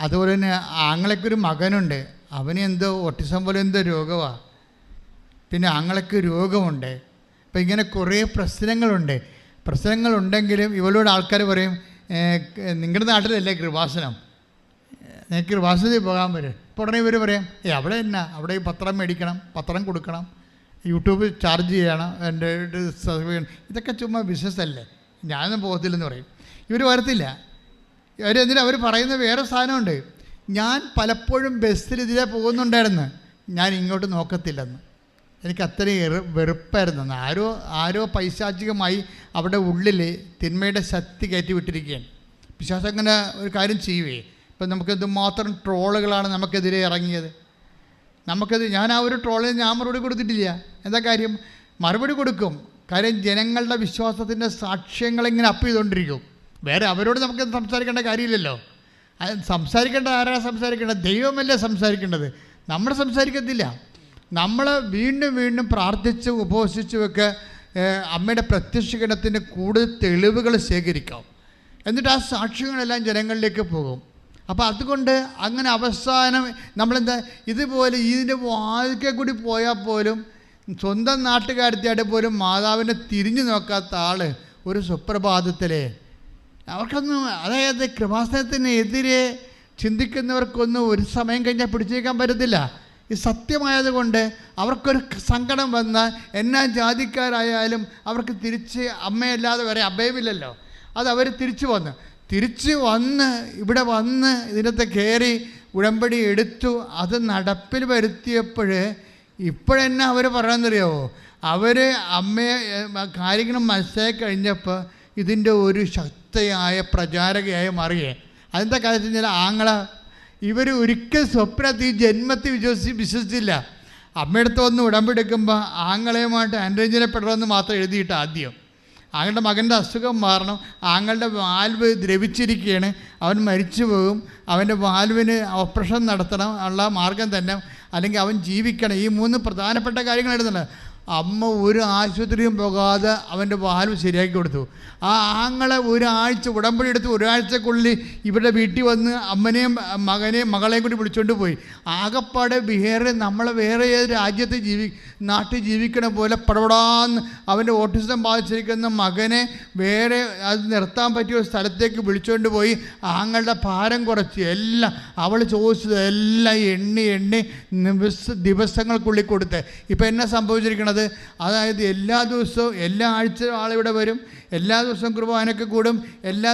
S1: അതുപോലെ തന്നെ ആങ്ങളയ്ക്കൊരു മകനുണ്ട്, അവന് എന്തോ ഓട്ടിസം പോലെ എന്തോ രോഗമാണ്. പിന്നെ ആങ്ങളയ്ക്ക് രോഗമുണ്ട്. അപ്പോൾ ഇങ്ങനെ കുറേ പ്രശ്നങ്ങളുണ്ടെങ്കിലും ഇവളോട് ആൾക്കാർ പറയും, നിങ്ങളുടെ നാട്ടിലല്ലേ കൃപാസനം, നിങ്ങൾക്ക് കൃപാസനത്തിൽ പോകാൻ വരും. ഇപ്പോൾ ഉടനെ ഇവർ പറയും, അവിടെ എന്നാ, അവിടെ ഈ പത്രം മേടിക്കണം, പത്രം കൊടുക്കണം, യൂട്യൂബ് ചാർജ് ചെയ്യണം, എൻ്റെ ഇതൊക്കെ ചുമ്മാ ബിസിനസ്സല്ലേ, ഞാനൊന്നും പോകത്തില്ലെന്ന് പറയും. ഇവർ വരത്തില്ല. അവർ പറയുന്ന വേറെ സാധനമുണ്ട്. ഞാൻ പലപ്പോഴും ബസ്സിൽ ഇതിലേ പോകുന്നുണ്ടായിരുന്നു, ഞാൻ ഇങ്ങോട്ട് നോക്കത്തില്ലെന്ന്. എനിക്ക് അത്രയും വെറുപ്പായിരുന്നു. ആരോ പൈശാചികമായി അവിടെ ഉള്ളിൽ തിന്മയുടെ ശക്തി കയറ്റി വിട്ടിരിക്കുകയാണ്. പിശാച് അങ്ങനെ ഒരു കാര്യം ചെയ്യുവേ. ഇപ്പം നമുക്കെന്ത് മാത്രം ട്രോളുകളാണ് നമുക്കെതിരെ ഇറങ്ങിയത്. ഞാൻ ആ ഒരു ട്രോളിന് ഞാൻ മറുപടി കൊടുത്തിട്ടില്ല. എന്താ കാര്യം? മറുപടി കൊടുക്കും. കാര്യം ജനങ്ങളുടെ വിശ്വാസത്തിൻ്റെ സാക്ഷ്യങ്ങളിങ്ങനെ അപ്പ് ചെയ്തുകൊണ്ടിരിക്കും. വേറെ അവരോട് നമുക്ക് സംസാരിക്കേണ്ട കാര്യമില്ലല്ലോ. സംസാരിക്കേണ്ട ആരാണ് സംസാരിക്കേണ്ടത്? ദൈവമല്ലേ സംസാരിക്കേണ്ടത്. നമ്മൾ സംസാരിക്കത്തില്ല. നമ്മൾ വീണ്ടും പ്രാർത്ഥിച്ച് ഉപവസിച്ചുമൊക്കെ അമ്മയുടെ പ്രത്യക്ഷീകരണത്തിൻ്റെ കൂടുതൽ തെളിവുകൾ ശേഖരിക്കാം. എന്നിട്ട് ആ സാക്ഷ്യങ്ങളെല്ലാം ജനങ്ങളിലേക്ക് പോകും. അപ്പോൾ അതുകൊണ്ട് അങ്ങനെ അവസാനം നമ്മളെന്താ ഇതുപോലെ ഇതിൻ്റെ വാതിൽക്കൽ കൂടി പോയാൽ പോലും സ്വന്തം നാട്ടുകാരത്തിയായിട്ട് പോലും മാതാവിനെ തിരിഞ്ഞു നോക്കാത്ത ആൾ ഒരു സുപ്രഭാതത്തിലെ അവർക്കൊന്നും, അതായത് കൃപാസനത്തിനെതിരെ ചിന്തിക്കുന്നവർക്കൊന്നും ഒരു സമയം കഴിഞ്ഞാൽ പിടിച്ചേക്കാൻ പറ്റത്തില്ല. ഈ സത്യമായതുകൊണ്ട് അവർക്കൊരു സങ്കടം വന്നാൽ എന്നാ ജാതിക്കാരായാലും അവർക്ക് തിരിച്ച് അമ്മയല്ലാതെ വേറെ അഭയമില്ലല്ലോ. അത് അവർ തിരിച്ചു വന്ന് ഇവിടെ വന്ന് ഇതിനകത്ത് കയറി ഉടമ്പടി എടുത്തു. അത് നടപ്പിൽ വരുത്തിയപ്പോൾ ഇപ്പോഴെന്നാ അവർ പറയാമെന്നറിയാമോ? അവർ അമ്മയെ കാര്യങ്ങൾ മനസ്സിലാക്കി കഴിഞ്ഞപ്പോൾ ഇതിൻ്റെ ഒരു ശക്തിയായ പ്രചാരകയായി മാറിയേ. അതെന്താ കാര്യം വെച്ചാൽ ആങ്ങള ഇവർ ഒരിക്കൽ സ്വപ്നത്തിൽ ജന്മത്തിൽ വിശ്വസിച്ചില്ല. അമ്മയടുത്ത് വന്ന് ഉടമ്പെടുക്കുമ്പോൾ ആങ്ങളെയുമായിട്ട് അനുരഞ്ജനപ്പെടണമെന്ന് മാത്രം എഴുതിയിട്ട് ആദ്യം ആങ്ങളുടെ മകൻ്റെ അസുഖം മാറണം, ആങ്ങളുടെ വാൽവ് ദ്രവിച്ചിരിക്കുകയാണ്, അവൻ മരിച്ചു പോകും, അവൻ്റെ വാൽവിന് ഓപ്പറേഷൻ നടത്തണം ഉള്ള മാർഗം തന്നെ, അല്ലെങ്കിൽ അവൻ ജീവിക്കണം. ഈ 3 പ്രധാനപ്പെട്ട കാര്യങ്ങൾ എഴുതുന്നത്. അമ്മ ഒരു ആശുപത്രിയും പോകാതെ അവൻ്റെ വാൽവ് ശരിയാക്കി കൊടുത്തു. ആ ആങ്ങളെ ഒരാഴ്ച ഉടമ്പടി എടുത്ത് ഒരാഴ്ചക്കുള്ളിൽ ഇവരുടെ വീട്ടിൽ വന്ന് അമ്മനെയും മകളെയും കൂടി വിളിച്ചുകൊണ്ട് പോയി. ആകപ്പാടെ നമ്മളെ വേറെ ഏത് രാജ്യത്ത് നാട്ടിൽ ജീവിക്കണ പോലെ പടപടാന്ന് അവൻ്റെ ഓട്ടിസം ബാധിച്ചിരിക്കുന്ന മകനെ വേറെ അത് നിർത്താൻ പറ്റിയ ഒരു സ്ഥലത്തേക്ക് വിളിച്ചുകൊണ്ട് പോയി ആങ്ങളുടെ ഭാരം കുറച്ച് എല്ലാം അവൾ ചോദിച്ചത് എല്ലാം എണ്ണി ദിവസങ്ങൾക്കുള്ളിൽ കൊടുത്ത്. ഇപ്പം എന്നാ സംഭവിച്ചിരിക്കണത്? അതായത് എല്ലാ ദിവസവും എല്ലാ ആഴ്ചയും ആളിവിടെ വരും, എല്ലാ ദിവസവും കുർബാനയ്ക്ക് കൂടും, എല്ലാ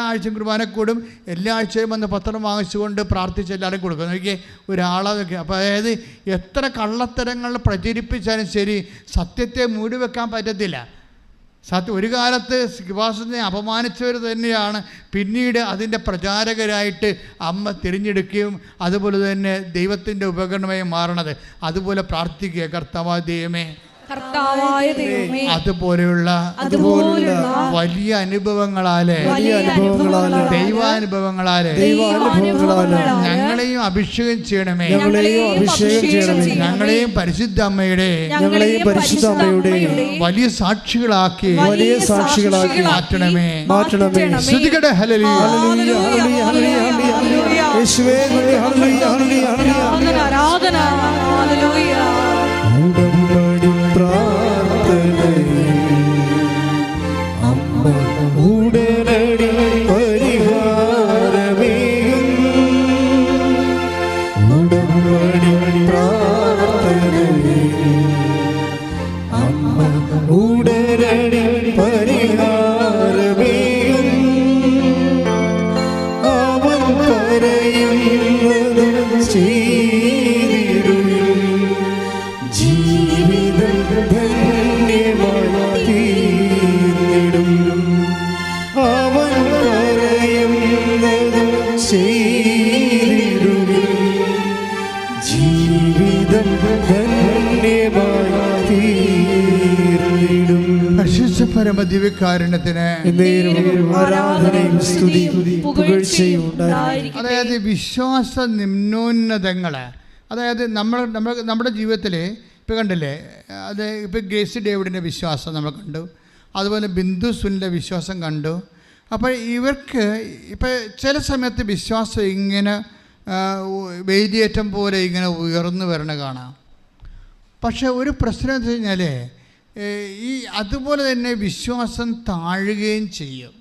S1: ആഴ്ചയും കുർബാനയ്ക്ക് കൂടും, എല്ലാ ആഴ്ചയും വന്ന് പത്രം വാങ്ങിച്ചുകൊണ്ട് പ്രാർത്ഥിച്ച് എല്ലാവരും കൊടുക്കും. നോക്കിയേ ഒരാളതൊക്കെ. അപ്പോൾ അതായത് എത്ര കള്ളത്തരങ്ങൾ പ്രചരിപ്പിച്ചാലും ശരി സത്യത്തെ മൂടിവെക്കാൻ പറ്റത്തില്ല. ഒരു കാലത്ത് കൃപാസനത്തെ അപമാനിച്ചവർ തന്നെയാണ് പിന്നീട് അതിൻ്റെ പ്രചാരകരായിട്ട് അമ്മ തിരഞ്ഞെടുക്കുകയും അതുപോലെ തന്നെ ദൈവത്തിൻ്റെ ഉപകരണമായി മാറണത്. അതുപോലെ പ്രാർത്ഥിക്കുക, കർത്താവായ ദൈവമേ, അതുപോലെയുള്ള വലിയ അനുഭവങ്ങളാലെ ദൈവാനുഭവങ്ങളാലെ ഞങ്ങളെയും ഞങ്ങളെയും അഭിഷേകം ചെയ്യണമേ. ഞങ്ങളെയും പരിശുദ്ധ അമ്മയുടെ വലിയ സാക്ഷികളാക്കി മാറ്റണമേ. ശ്രുതികടെ ഹല്ലേലൂയ.
S2: ആരാധന. ഹല്ലേലൂയ.
S3: ഉടമ്പടി പ്രാർത്ഥനയിൽ അമ്മ ഉടനടി പരിഹാരമേകും. ഉടമ്പടി പ്രാർത്ഥനയിൽ അമ്മ ഉടനടി പരിഹാരമേകും. അവൻ പറയുന്നത് ചെയ്തിടും. ജീവിതം ധന്യമായി തീർന്നിടും. അവൻ പറയുന്നത് ചെയ്തിടും. ജീവിതം ധന്യമായി തീർന്നിടും.
S1: പരിശുദ്ധ പരമദിവ്യകാരുണ്യത്തിന്
S3: ആരാധനയും സ്തുതിയും പുകഴ്ചയും ഉണ്ടായിരിക്കട്ടെ.
S1: അതായത് വിശ്വാസ നിമ്നോന്നതങ്ങൾ, അതായത് നമ്മുടെ ജീവിതത്തിൽ ഇപ്പോൾ കണ്ടില്ലേ, അത് ഇപ്പോൾ ഗ്രേസി ഡേവിഡിൻ്റെ വിശ്വാസം നമ്മൾ കണ്ടു, അതുപോലെ ബിന്ദു സുനിൻ്റെ വിശ്വാസം കണ്ടു. അപ്പോൾ ഇവർക്ക് ഇപ്പോൾ ചില സമയത്ത് വിശ്വാസം ഇങ്ങനെ വേലിയേറ്റം പോലെ ഇങ്ങനെ ഉയർന്നു വരണ കാണാം. പക്ഷേ ഒരു പ്രശ്നം എന്ന് വെച്ച് കഴിഞ്ഞാൽ അതുപോലെ തന്നെ വിശ്വാസം താഴുകയും ചെയ്യും.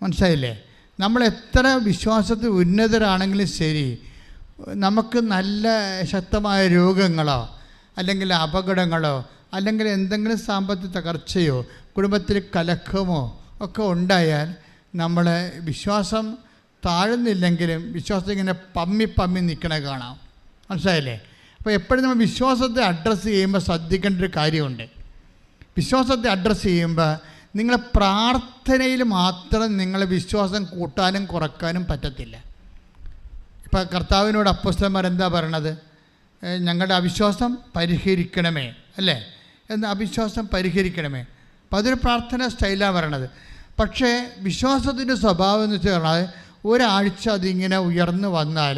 S1: മനസ്സിലായില്ലേ? നമ്മൾ എത്ര വിശ്വാസത്തിൽ ഉന്നതരാണെങ്കിലും ശരി, നമുക്ക് നല്ല ശക്തമായ രോഗങ്ങളോ അല്ലെങ്കിൽ അപകടങ്ങളോ അല്ലെങ്കിൽ എന്തെങ്കിലും സാമ്പത്തിക തകർച്ചയോ കുടുംബത്തിൽ കലക്കമോ ഒക്കെ ഉണ്ടായാൽ നമ്മളെ വിശ്വാസം താഴുന്നില്ലെങ്കിലും വിശ്വാസം ഇങ്ങനെ പമ്മി നിൽക്കണ കാണാം. മനസ്സിലായില്ലേ? അപ്പോൾ എപ്പോഴും നമ്മൾ വിശ്വാസത്തെ അഡ്രസ്സ് ചെയ്യുമ്പോൾ ശ്രദ്ധിക്കേണ്ട ഒരു കാര്യമുണ്ട്. വിശ്വാസത്തെ അഡ്രസ്സ് ചെയ്യുമ്പോൾ നിങ്ങളെ പ്രാർത്ഥനയിൽ മാത്രം നിങ്ങളെ വിശ്വാസം കൂട്ടാനും കുറക്കാനും പറ്റത്തില്ല. ഇപ്പം കർത്താവിനോട് അപ്പോസ്തലന്മാർ എന്താ പറയണത്? ഞങ്ങളുടെ അവിശ്വാസം പരിഹരിക്കണമേ, അല്ലേ? എന്ന് അവിശ്വാസം പരിഹരിക്കണമേ. അപ്പം അതൊരു പ്രാർത്ഥന സ്റ്റൈലാണ് പറയണത്. പക്ഷേ വിശ്വാസത്തിൻ്റെ സ്വഭാവം എന്ന് വെച്ചാൽ ഒരാഴ്ച അതിങ്ങനെ ഉയർന്നു വന്നാൽ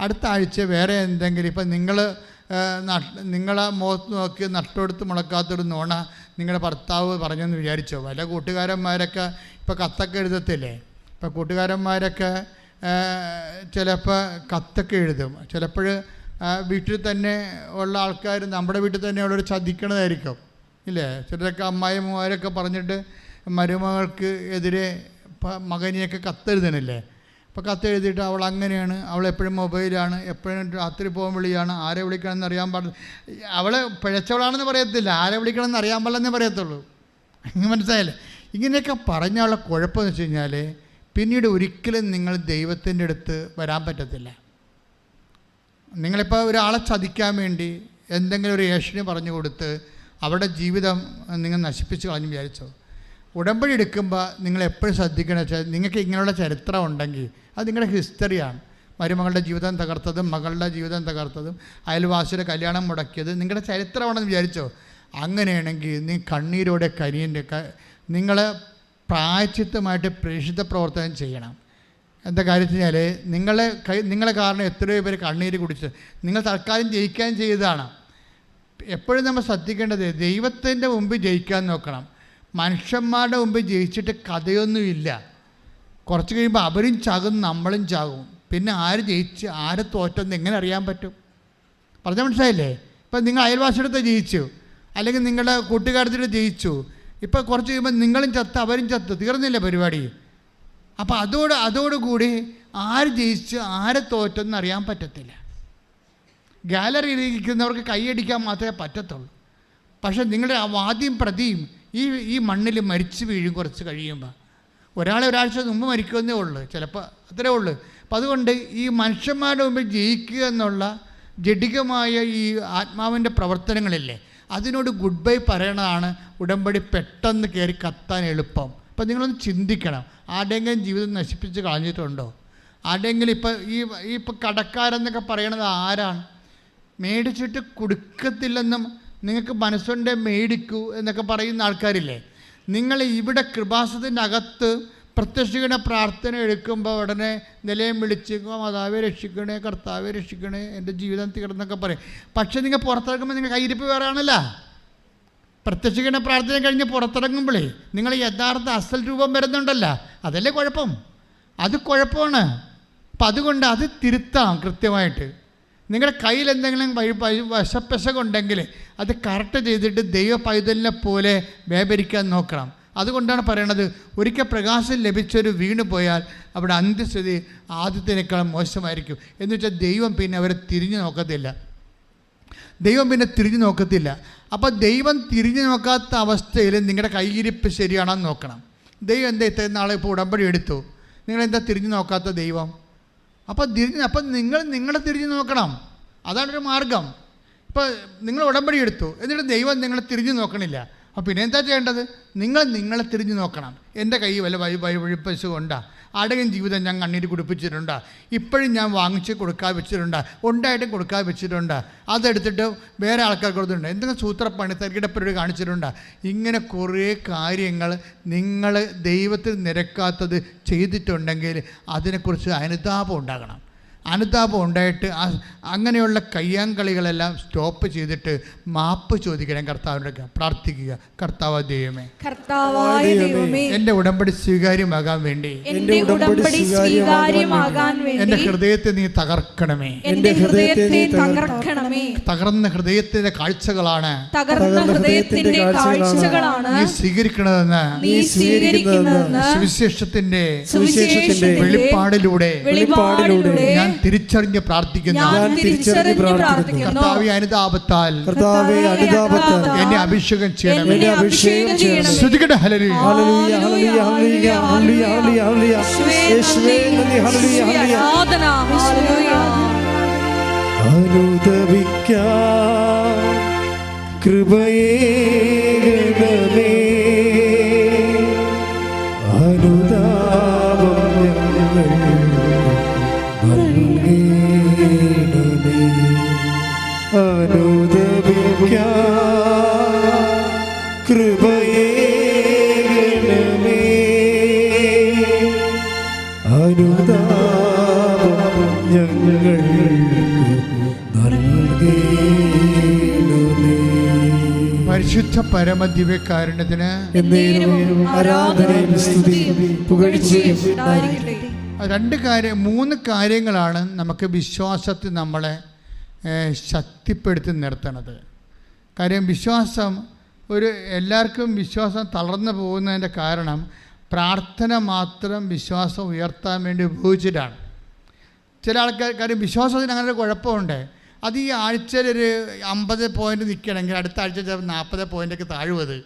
S1: അടുത്ത ആഴ്ച വേറെ എന്തെങ്കിലും, ഇപ്പം നിങ്ങളെ മുഖത്ത് നോക്കി നട്ടെടുത്ത് മുളക്കാത്തൊരു നോണ നിങ്ങളുടെ ഭർത്താവ് പറഞ്ഞെന്ന് വിചാരിച്ചോ? വല്ല കൂട്ടുകാരന്മാരൊക്കെ ഇപ്പോൾ കത്തൊക്കെ എഴുതത്തില്ലേ? ഇപ്പോൾ കൂട്ടുകാരന്മാരൊക്കെ ചിലപ്പോൾ കത്തൊക്കെ എഴുതും. ചിലപ്പോൾ വീട്ടിൽ തന്നെ ഉള്ള ആൾക്കാർ നമ്മുടെ വീട്ടിൽ തന്നെ ഉള്ളവർ ചതിക്കണതായിരിക്കും, ഇല്ലേ? ചിലരൊക്കെ അമ്മായിമാരൊക്കെ പറഞ്ഞിട്ട് മരുമകൾക്ക് എതിരെ മകനെയൊക്കെ കത്തെഴുതണില്ലേ? അപ്പോൾ കത്തെഴുതിയിട്ട് അവൾ അങ്ങനെയാണ്, അവൾ എപ്പോഴും മൊബൈലാണ്, എപ്പോഴും രാത്രി പോകാൻ വിളിയാണ്, ആരെ വിളിക്കണമെന്ന് അറിയാൻ പാടില്ല. അവൾ പിഴച്ചവളാണെന്ന് പറയത്തില്ല, ആരെ വിളിക്കണമെന്ന് അറിയാൻ പാടില്ലെന്നേ പറയത്തുള്ളൂ. മനസ്സിലായില്ലേ? ഇങ്ങനെയൊക്കെ പറഞ്ഞുള്ള കുഴപ്പമെന്ന് വെച്ച് കഴിഞ്ഞാൽ പിന്നീട് ഒരിക്കലും നിങ്ങൾ ദൈവത്തിൻ്റെ അടുത്ത് വരാൻ പറ്റത്തില്ല. നിങ്ങളിപ്പോൾ ഒരാളെ ചതിക്കാൻ വേണ്ടി എന്തെങ്കിലും ഒരു ഏഷണി പറഞ്ഞു കൊടുത്ത് അവരുടെ ജീവിതം നിങ്ങൾ നശിപ്പിച്ച് കളഞ്ഞു വിചാരിച്ചോ? ഉടമ്പടി എടുക്കുമ്പോൾ നിങ്ങൾ എപ്പോഴും ശ്രദ്ധിക്കണം വെച്ചാൽ നിങ്ങൾക്ക് ഇങ്ങനെയുള്ള ചരിത്രം ഉണ്ടെങ്കിൽ അത് നിങ്ങളുടെ ഹിസ്റ്ററിയാണ്. മരുമകളുടെ ജീവിതം തകർത്തതും മകളുടെ ജീവിതം തകർത്തതും അയൽവാസിയുടെ കല്യാണം മുടക്കിയത് നിങ്ങളുടെ ചരിത്രമാണെന്ന് വിചാരിച്ചോ? അങ്ങനെയാണെങ്കിൽ നീ കണ്ണീരോടെ നിങ്ങൾ പ്രായശ്ചിത്തമായിട്ട് പ്രേക്ഷിത പ്രവർത്തനം ചെയ്യണം. എന്താ കാര്യം വെച്ച് കഴിഞ്ഞാൽ നിങ്ങളെ കാരണം എത്രയോ പേര് കണ്ണീര് കുടിച്ച് നിങ്ങൾ തൽക്കാലം ജയിക്കാൻ ചെയ്തതാണ്. എപ്പോഴും നമ്മൾ ശ്രദ്ധിക്കേണ്ടത് ദൈവത്തിൻ്റെ മുമ്പിൽ ജയിക്കാൻ നോക്കണം. മനുഷ്യന്മാരുടെ മുമ്പിൽ ജയിച്ചിട്ട് കഥയൊന്നുമില്ല. കുറച്ച് കഴിയുമ്പോൾ അവരും ചാകും നമ്മളും ചാകും. പിന്നെ ആര് ജയിച്ച് ആര് തോറ്റെന്ന് എങ്ങനെ അറിയാൻ പറ്റും? പറഞ്ഞാൽ മനസ്സിലായില്ലേ? ഇപ്പം നിങ്ങൾ അയൽവാസിയുടെ ജയിച്ചു, അല്ലെങ്കിൽ നിങ്ങളുടെ കൂട്ടുകാരത്തിൻ്റെ ജയിച്ചു, ഇപ്പോൾ കുറച്ച് കഴിയുമ്പോൾ നിങ്ങളും ചത്ത് അവരും ചത്ത്, തീർന്നില്ല പരിപാടി. അപ്പോൾ അതോടുകൂടി ആര് ജയിച്ച് ആരെ തോറ്റെന്ന് അറിയാൻ പറ്റത്തില്ല. ഗാലറിയിൽ ഇരിക്കുന്നവർക്ക് കൈയടിക്കാൻ മാത്രമേ പറ്റത്തുള്ളൂ. പക്ഷേ നിങ്ങളുടെ ആ വാദിയും പ്രതിയും ഈ മണ്ണിൽ മരിച്ചു വീഴും കുറച്ച് കഴിയുമ്പോൾ. ഒരാഴ്ച മുമ്പ് മരിക്കുമെന്നേ ഉള്ളൂ, ചിലപ്പോൾ അത്രേ ഉള്ളൂ. അപ്പം അതുകൊണ്ട് ഈ മനുഷ്യന്മാരുടെ മുമ്പിൽ ജയിക്കുക എന്നുള്ള ജഡികമായ ഈ ആത്മാവിൻ്റെ പ്രവർത്തനങ്ങളില്ലേ, അതിനോട് ഗുഡ് ബൈ പറയണതാണ് ഉടമ്പടി പെട്ടെന്ന് കയറി കത്താൻ എളുപ്പം. അപ്പം നിങ്ങളൊന്ന് ചിന്തിക്കണം, ആരുടെയെങ്കിലും ജീവിതം നശിപ്പിച്ച് കളഞ്ഞിട്ടുണ്ടോ? ആരുടെയെങ്കിലും ഇപ്പോൾ കടക്കാരെന്നൊക്കെ പറയണത് ആരാണ്? മേടിച്ചിട്ട് കൊടുക്കത്തില്ലെന്നും നിങ്ങൾക്ക് മനസ്സുകൊണ്ട് മേടിക്കൂ എന്നൊക്കെ പറയുന്ന ആൾക്കാരില്ലേ? നിങ്ങൾ ഇവിടെ കൃപാസനത്തിൻ്റെ അകത്ത് പ്രത്യക്ഷീകരണ പ്രാർത്ഥന എടുക്കുമ്പോൾ ഉടനെ നിലയം വിളിച്ച് മാതാവെ രക്ഷിക്കണേ, കർത്താവെ രക്ഷിക്കണേ, എൻ്റെ ജീവിതം തീർന്നൊക്കെ പറയും. പക്ഷേ നിങ്ങൾ പുറത്തിറങ്ങുമ്പോൾ നിങ്ങൾ കയ്യിരിപ്പ് വേറെ ആണല്ലോ. പ്രത്യക്ഷീകരണ പ്രാർത്ഥന കഴിഞ്ഞ് പുറത്തിറങ്ങുമ്പോഴേ നിങ്ങൾ യഥാർത്ഥ അസൽ രൂപം വരുന്നുണ്ടല്ലോ, അതല്ലേ കുഴപ്പം. അത് കുഴപ്പമാണ്. അപ്പം അതുകൊണ്ട് അത് തിരുത്താം കൃത്യമായിട്ട്. നിങ്ങളുടെ കയ്യിൽ എന്തെങ്കിലും വശപ്പശകുണ്ടെങ്കിൽ അത് കറക്റ്റ് ചെയ്തിട്ട് ദൈവ പൈതലിനെ പോലെ വ്യാപരിക്കാൻ നോക്കണം. അതുകൊണ്ടാണ് പറയണത്, ഒരിക്കൽ പ്രകാശം ലഭിച്ചൊരു വീണ് പോയാൽ അവിടെ അന്ത്യസ്ഥിതി ആദ്യത്തിനേക്കാളും മോശമായിരിക്കും. എന്ന് വെച്ചാൽ ദൈവം പിന്നെ അവരെ തിരിഞ്ഞു നോക്കത്തില്ല. അപ്പോൾ ദൈവം തിരിഞ്ഞു നോക്കാത്ത അവസ്ഥയിൽ നിങ്ങളുടെ കയ്യിരിപ്പ് ശരിയാണെന്ന് നോക്കണം. ദൈവം എന്താ ഇത്രയും നാളെ ഇപ്പോൾ ഉടമ്പടി എടുത്തു, നിങ്ങളെന്താ തിരിഞ്ഞു നോക്കാത്ത ദൈവം? അപ്പം നിങ്ങളെ തിരിഞ്ഞു നോക്കണം. അതാണൊരു മാർഗം. ഇപ്പോൾ നിങ്ങൾ ഉടമ്പടി എടുത്തു, എന്നിട്ട് ദൈവം നിങ്ങളെ തിരിഞ്ഞു നോക്കണില്ല. അപ്പോൾ പിന്നെ എന്താ ചെയ്യേണ്ടത്? നിങ്ങളെ തിരിഞ്ഞു നോക്കണം. എൻ്റെ കൈ വല്ല വഴിപ്പശു കൊണ്ടാ, ആടെയും ജീവിതം ഞാൻ കണ്ണീര് കുടിപ്പിച്ചിട്ടുണ്ട്, ഇപ്പോഴും ഞാൻ വാങ്ങിച്ച് കൊടുക്കാതെ വെച്ചിട്ടുണ്ട്, ഉണ്ടായിട്ടും കൊടുക്കാതെ വെച്ചിട്ടുണ്ട്, അതെടുത്തിട്ട് വേറെ ആൾക്കാർ കൊടുത്തിട്ടുണ്ട്, എന്തെങ്കിലും സൂത്രപ്പണി തരികിടപ്പരോട് കാണിച്ചിട്ടുണ്ട്. ഇങ്ങനെ കുറേ കാര്യങ്ങൾ നിങ്ങൾ ദൈവത്തിൽ നിരക്കാത്തത് ചെയ്തിട്ടുണ്ടെങ്കിൽ അതിനെക്കുറിച്ച് അനുതാപം ഉണ്ടാകണം. അനുതാപം ഉണ്ടായിട്ട് അങ്ങനെയുള്ള കയ്യാങ്കളികളെല്ലാം സ്റ്റോപ്പ് ചെയ്തിട്ട് മാപ്പ് ചോദിക്കണം, കർത്താവിനോട് പ്രാർത്ഥിക്കുക. കർത്താവ് ദൈവമേ, എൻ്റെ ഉടമ്പടി സ്വീകാര്യമാകാൻ വേണ്ടി എൻ്റെ ഹൃദയത്തെ നീ തകർക്കണമേ. തകർന്ന ഹൃദയത്തിന്റെ കാഴ്ചകളാണ് നീ സ്വീകരിക്കണതെന്ന് സുവിശേഷത്തിന്റെ വെളിപ്പാടിലൂടെ ഞാൻ തിരിച്ചറിഞ്ഞ് പ്രാർത്ഥിക്കുന്നു. കർത്താവേ അനുതാപത്താൽ എന്നെ അഭിഷേകം ചെയ്യണം. ശ്രുതികട്ടെ ഹല്ലേലൂയ.
S3: അനുദപിക്കാൻ കൃപയേകണമേ, അനുതാപം നൽകണമേ, അനുദപിക്കാൻ കൃപയേകണമേ, അനുതാപം ഞങ്ങൾ
S1: പരിശുദ്ധ പരമദിവ്യകാരുണ്യത്തിന് മൂന്ന് കാര്യങ്ങളാണ് നമുക്ക് വിശ്വാസത്തിൽ നമ്മളെ ശക്തിപ്പെടുത്തി നിർത്തണത്. കാര്യം വിശ്വാസം എല്ലാവർക്കും വിശ്വാസം തളർന്നു പോകുന്നതിൻ്റെ കാരണം പ്രാർത്ഥന മാത്രം വിശ്വാസം ഉയർത്താൻ വേണ്ടി ഉപയോഗിച്ചിട്ടാണ്. ചില കാര്യം വിശ്വാസത്തിന് അങ്ങനെ ഒരു കുഴപ്പമുണ്ട്. അത് ഈ ആഴ്ചയിലൊരു 50 പോയിൻ്റ് നിൽക്കണമെങ്കിൽ അടുത്ത ആഴ്ച 40 പോയിൻ്റൊക്കെ താഴുവത്.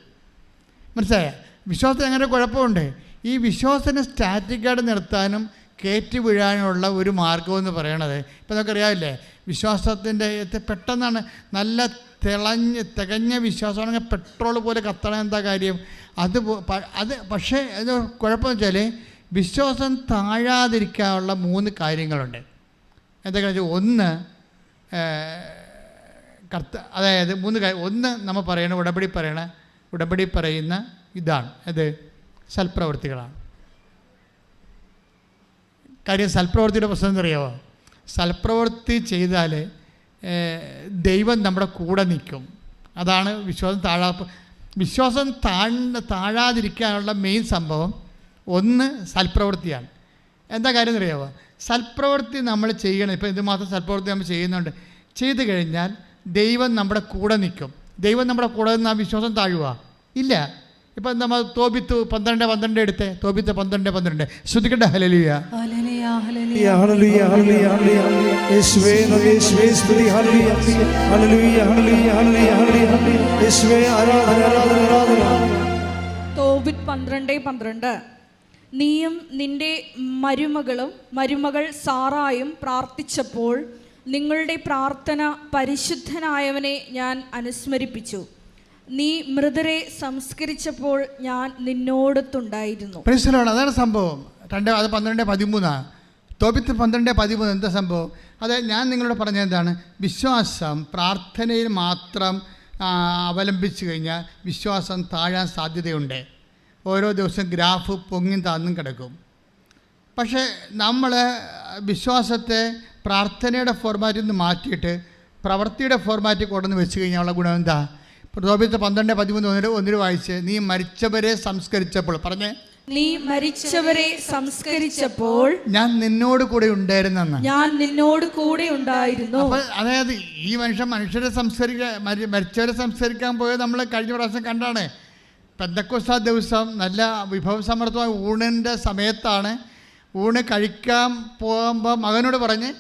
S1: മനസ്സിലായോ? വിശ്വാസത്തിന് അങ്ങനെ ഒരു കുഴപ്പമുണ്ട്. ഈ വിശ്വാസത്തിനെ സ്റ്റാറ്റിക്കായിട്ട് നിർത്താനും കയറ്റി വീഴാനുള്ള ഒരു മാർഗമെന്ന് പറയണത് ഇപ്പം നമുക്കറിയാമില്ലേ, വിശ്വാസത്തിൻ്റെ പെട്ടെന്നാണ് നല്ല തികഞ്ഞ വിശ്വാസമാണെങ്കിൽ പെട്രോൾ പോലെ കത്തണം. എന്താ കാര്യം? അത് പക്ഷേ അത് കുഴപ്പമെന്ന് വെച്ചാൽ വിശ്വാസം താഴാതിരിക്കാനുള്ള 3 കാര്യങ്ങളുണ്ട്. എന്തൊക്കെയാണെന്ന് വെച്ചാൽ, ഒന്ന് അതായത് 3 കാര്യം. ഒന്ന് നമ്മൾ പറയണ ഉടമ്പടി പറയുന്ന ഇതാണ്, അത് സൽപ്രവൃത്തികളാണ്. കാര്യം സൽപ്രവൃത്തിയുടെ പ്രശ്നം എന്നറിയാമോ? സൽപ്രവൃത്തി ചെയ്താൽ ദൈവം നമ്മുടെ കൂടെ നിൽക്കും. അതാണ് വിശ്വാസം താഴാതിരിക്കാനുള്ള മെയിൻ സംഭവം. ഒന്ന് സൽപ്രവൃത്തിയാണ്. എന്താ കാര്യം എന്നറിയാമോ? സൽപ്രവൃത്തി നമ്മൾ ചെയ്യണം. ഇപ്പോൾ എന്തുമാത്രം സൽപ്രവൃത്തി നമ്മൾ ചെയ്യുന്നുണ്ട്. ചെയ്തു കഴിഞ്ഞാൽ ദൈവം നമ്മുടെ കൂടെ നിൽക്കും. ദൈവം നമ്മുടെ കൂടെ നിന്ന് ആ വിശ്വാസം താഴുക ഇല്ല. ഇപ്പം നമ്മൾ തോബിത്ത് 12:12 എടുത്തേ. തോബിത്ത് 12:12 ശ്രദ്ധിക്കട്ടെ. ഹല്ലേലൂയ.
S2: തോബിത്ത് 12:12 നീയും നിന്റെ മരുമകൾ സാറായും പ്രാർത്ഥിച്ചപ്പോൾ നിങ്ങളുടെ പ്രാർത്ഥന പരിശുദ്ധനായവനെ ഞാൻ അനുസ്മരിപ്പിച്ചു. നീ മൃതരെ സംസ്കരിച്ചപ്പോൾ ഞാൻ നിന്നോടൊത്തുണ്ടായിരുന്നു.
S1: അതാണ് സംഭവം. അത് 12:13. തോബിത്ത് 12:13 എന്താ സംഭവം? അതായത് ഞാൻ നിങ്ങളോട് പറഞ്ഞ എന്താണ്? വിശ്വാസം പ്രാർത്ഥനയിൽ മാത്രം അവലംബിച്ചു കഴിഞ്ഞാൽ വിശ്വാസം താഴാൻ സാധ്യതയുണ്ട്. ഓരോ ദിവസം ഗ്രാഫ് പൊങ്ങി താന്നും കിടക്കും. പക്ഷേ നമ്മൾ വിശ്വാസത്തെ പ്രാർത്ഥനയുടെ ഫോർമാറ്റിൽ നിന്ന് മാറ്റിയിട്ട് പ്രവൃത്തിയുടെ ഫോർമാറ്റിൽ കൊണ്ടുവന്ന് വെച്ച് കഴിഞ്ഞാൽ ഉള്ള ഗുണം എന്താ? പ്രലോഭിത 12:13 വായിച്ച്, നീ മരിച്ചവരെ സംസ്കരിച്ചപ്പോൾ, പറഞ്ഞേ,
S2: നീ മരിച്ചവരെ സംസ്കരിച്ചപ്പോൾ
S1: ഞാൻ നിന്നോട് കൂടെ ഉണ്ടായിരുന്നെന്ന്.
S2: ഞാൻ നിന്നോട് കൂടെ ഉണ്ടായിരുന്നു.
S1: അപ്പോൾ അതായത് ഈ മനുഷ്യരെ മരിച്ചവരെ സംസ്കരിക്കാൻ പോയത് നമ്മൾ കഴിഞ്ഞ പ്രാവശ്യം കണ്ടാണ്. പെന്തക്കോസ്താ ദിവസം നല്ല വിഭവസമൃദ്ധമായ ഊണിൻ്റെ സമയത്താണ്. ഊണ് കഴിക്കാൻ പോകുമ്പോൾ മകനോട് പറഞ്ഞ്,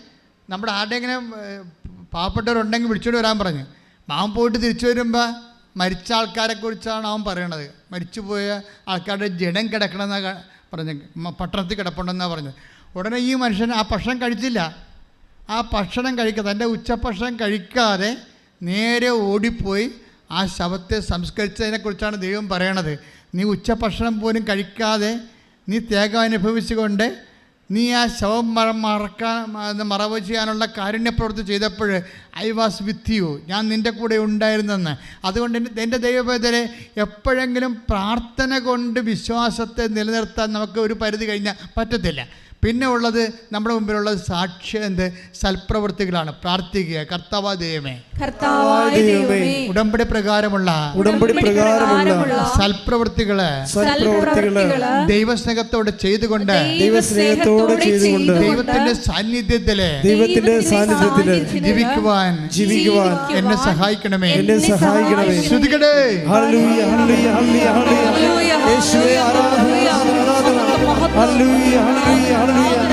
S1: നമ്മുടെ ആരുടെയെങ്കിലും പാവപ്പെട്ടവരുണ്ടെങ്കിൽ വിളിച്ചോണ്ട് വരാൻ പറഞ്ഞു. അവൻ പോയിട്ട് തിരിച്ചു വരുമ്പോൾ മരിച്ച ആൾക്കാരെക്കുറിച്ചാണ് അവൻ പറയണത്. മരിച്ചുപോയ ആൾക്കാരുടെ ജഡം കിടക്കണമെന്നാണ് പറഞ്ഞ്, പട്ടണത്തിൽ കിടപ്പുണ്ടെന്നാണ് പറഞ്ഞത്. ഉടനെ ഈ മനുഷ്യൻ ആ ഭക്ഷണം കഴിച്ചില്ല. ആ ഭക്ഷണം കഴിക്കാതെ, തൻ്റെ ഉച്ചഭക്ഷണം കഴിക്കാതെ നേരെ ഓടിപ്പോയി ആ ശവത്തെ സംസ്കരിച്ചതിനെക്കുറിച്ചാണ് ദൈവം പറയണത്. നീ ഉച്ചഭക്ഷണം പോലും കഴിക്കാതെ നീ ത്യാഗം അനുഭവിച്ചുകൊണ്ട് നീ ആ ശവം മറവ് ചെയ്യാനുള്ള കാരുണ്യപ്രവൃത്തി ചെയ്തപ്പോൾ ഐ വാസ് വിത്ത് യു, ഞാൻ നിൻ്റെ കൂടെ ഉണ്ടായിരുന്നെന്ന്. അതുകൊണ്ട് എൻ്റെ ദൈവവേദനെ എപ്പോഴെങ്കിലും പ്രാർത്ഥന കൊണ്ട് വിശ്വാസത്തെ നിലനിർത്താൻ നമുക്ക് ഒരു പരിധി കഴിഞ്ഞാൽ പറ്റത്തില്ല. പിന്നെ ഉള്ളത് നമ്മുടെ മുമ്പിലുള്ളത് സാക്ഷ്യം, എന്ത്? സൽപ്രവൃത്തികളാണ്. പ്രാർത്ഥിക്കുക, കർത്താവായ ദൈവമേ, ഉടമ്പടി പ്രകാരമുള്ള സൽപ്രവൃത്തികള് ദൈവസ്നേഹത്തോടെ ചെയ്തുകൊണ്ട് ദൈവത്തിന്റെ സാന്നിധ്യത്തില് ജീവിക്കുവാൻ എന്നെ സഹായിക്കണമേ. ശ്രുതികടേ,
S3: ഹല്ലേലൂയ ഹല്ലേലൂയ ഹല്ലേലൂയ യേശുവേ ആരാധന ആരാധന. ഹല്ലേലൂയ ഹല്ലേലൂയ ഹല്ലേലൂയ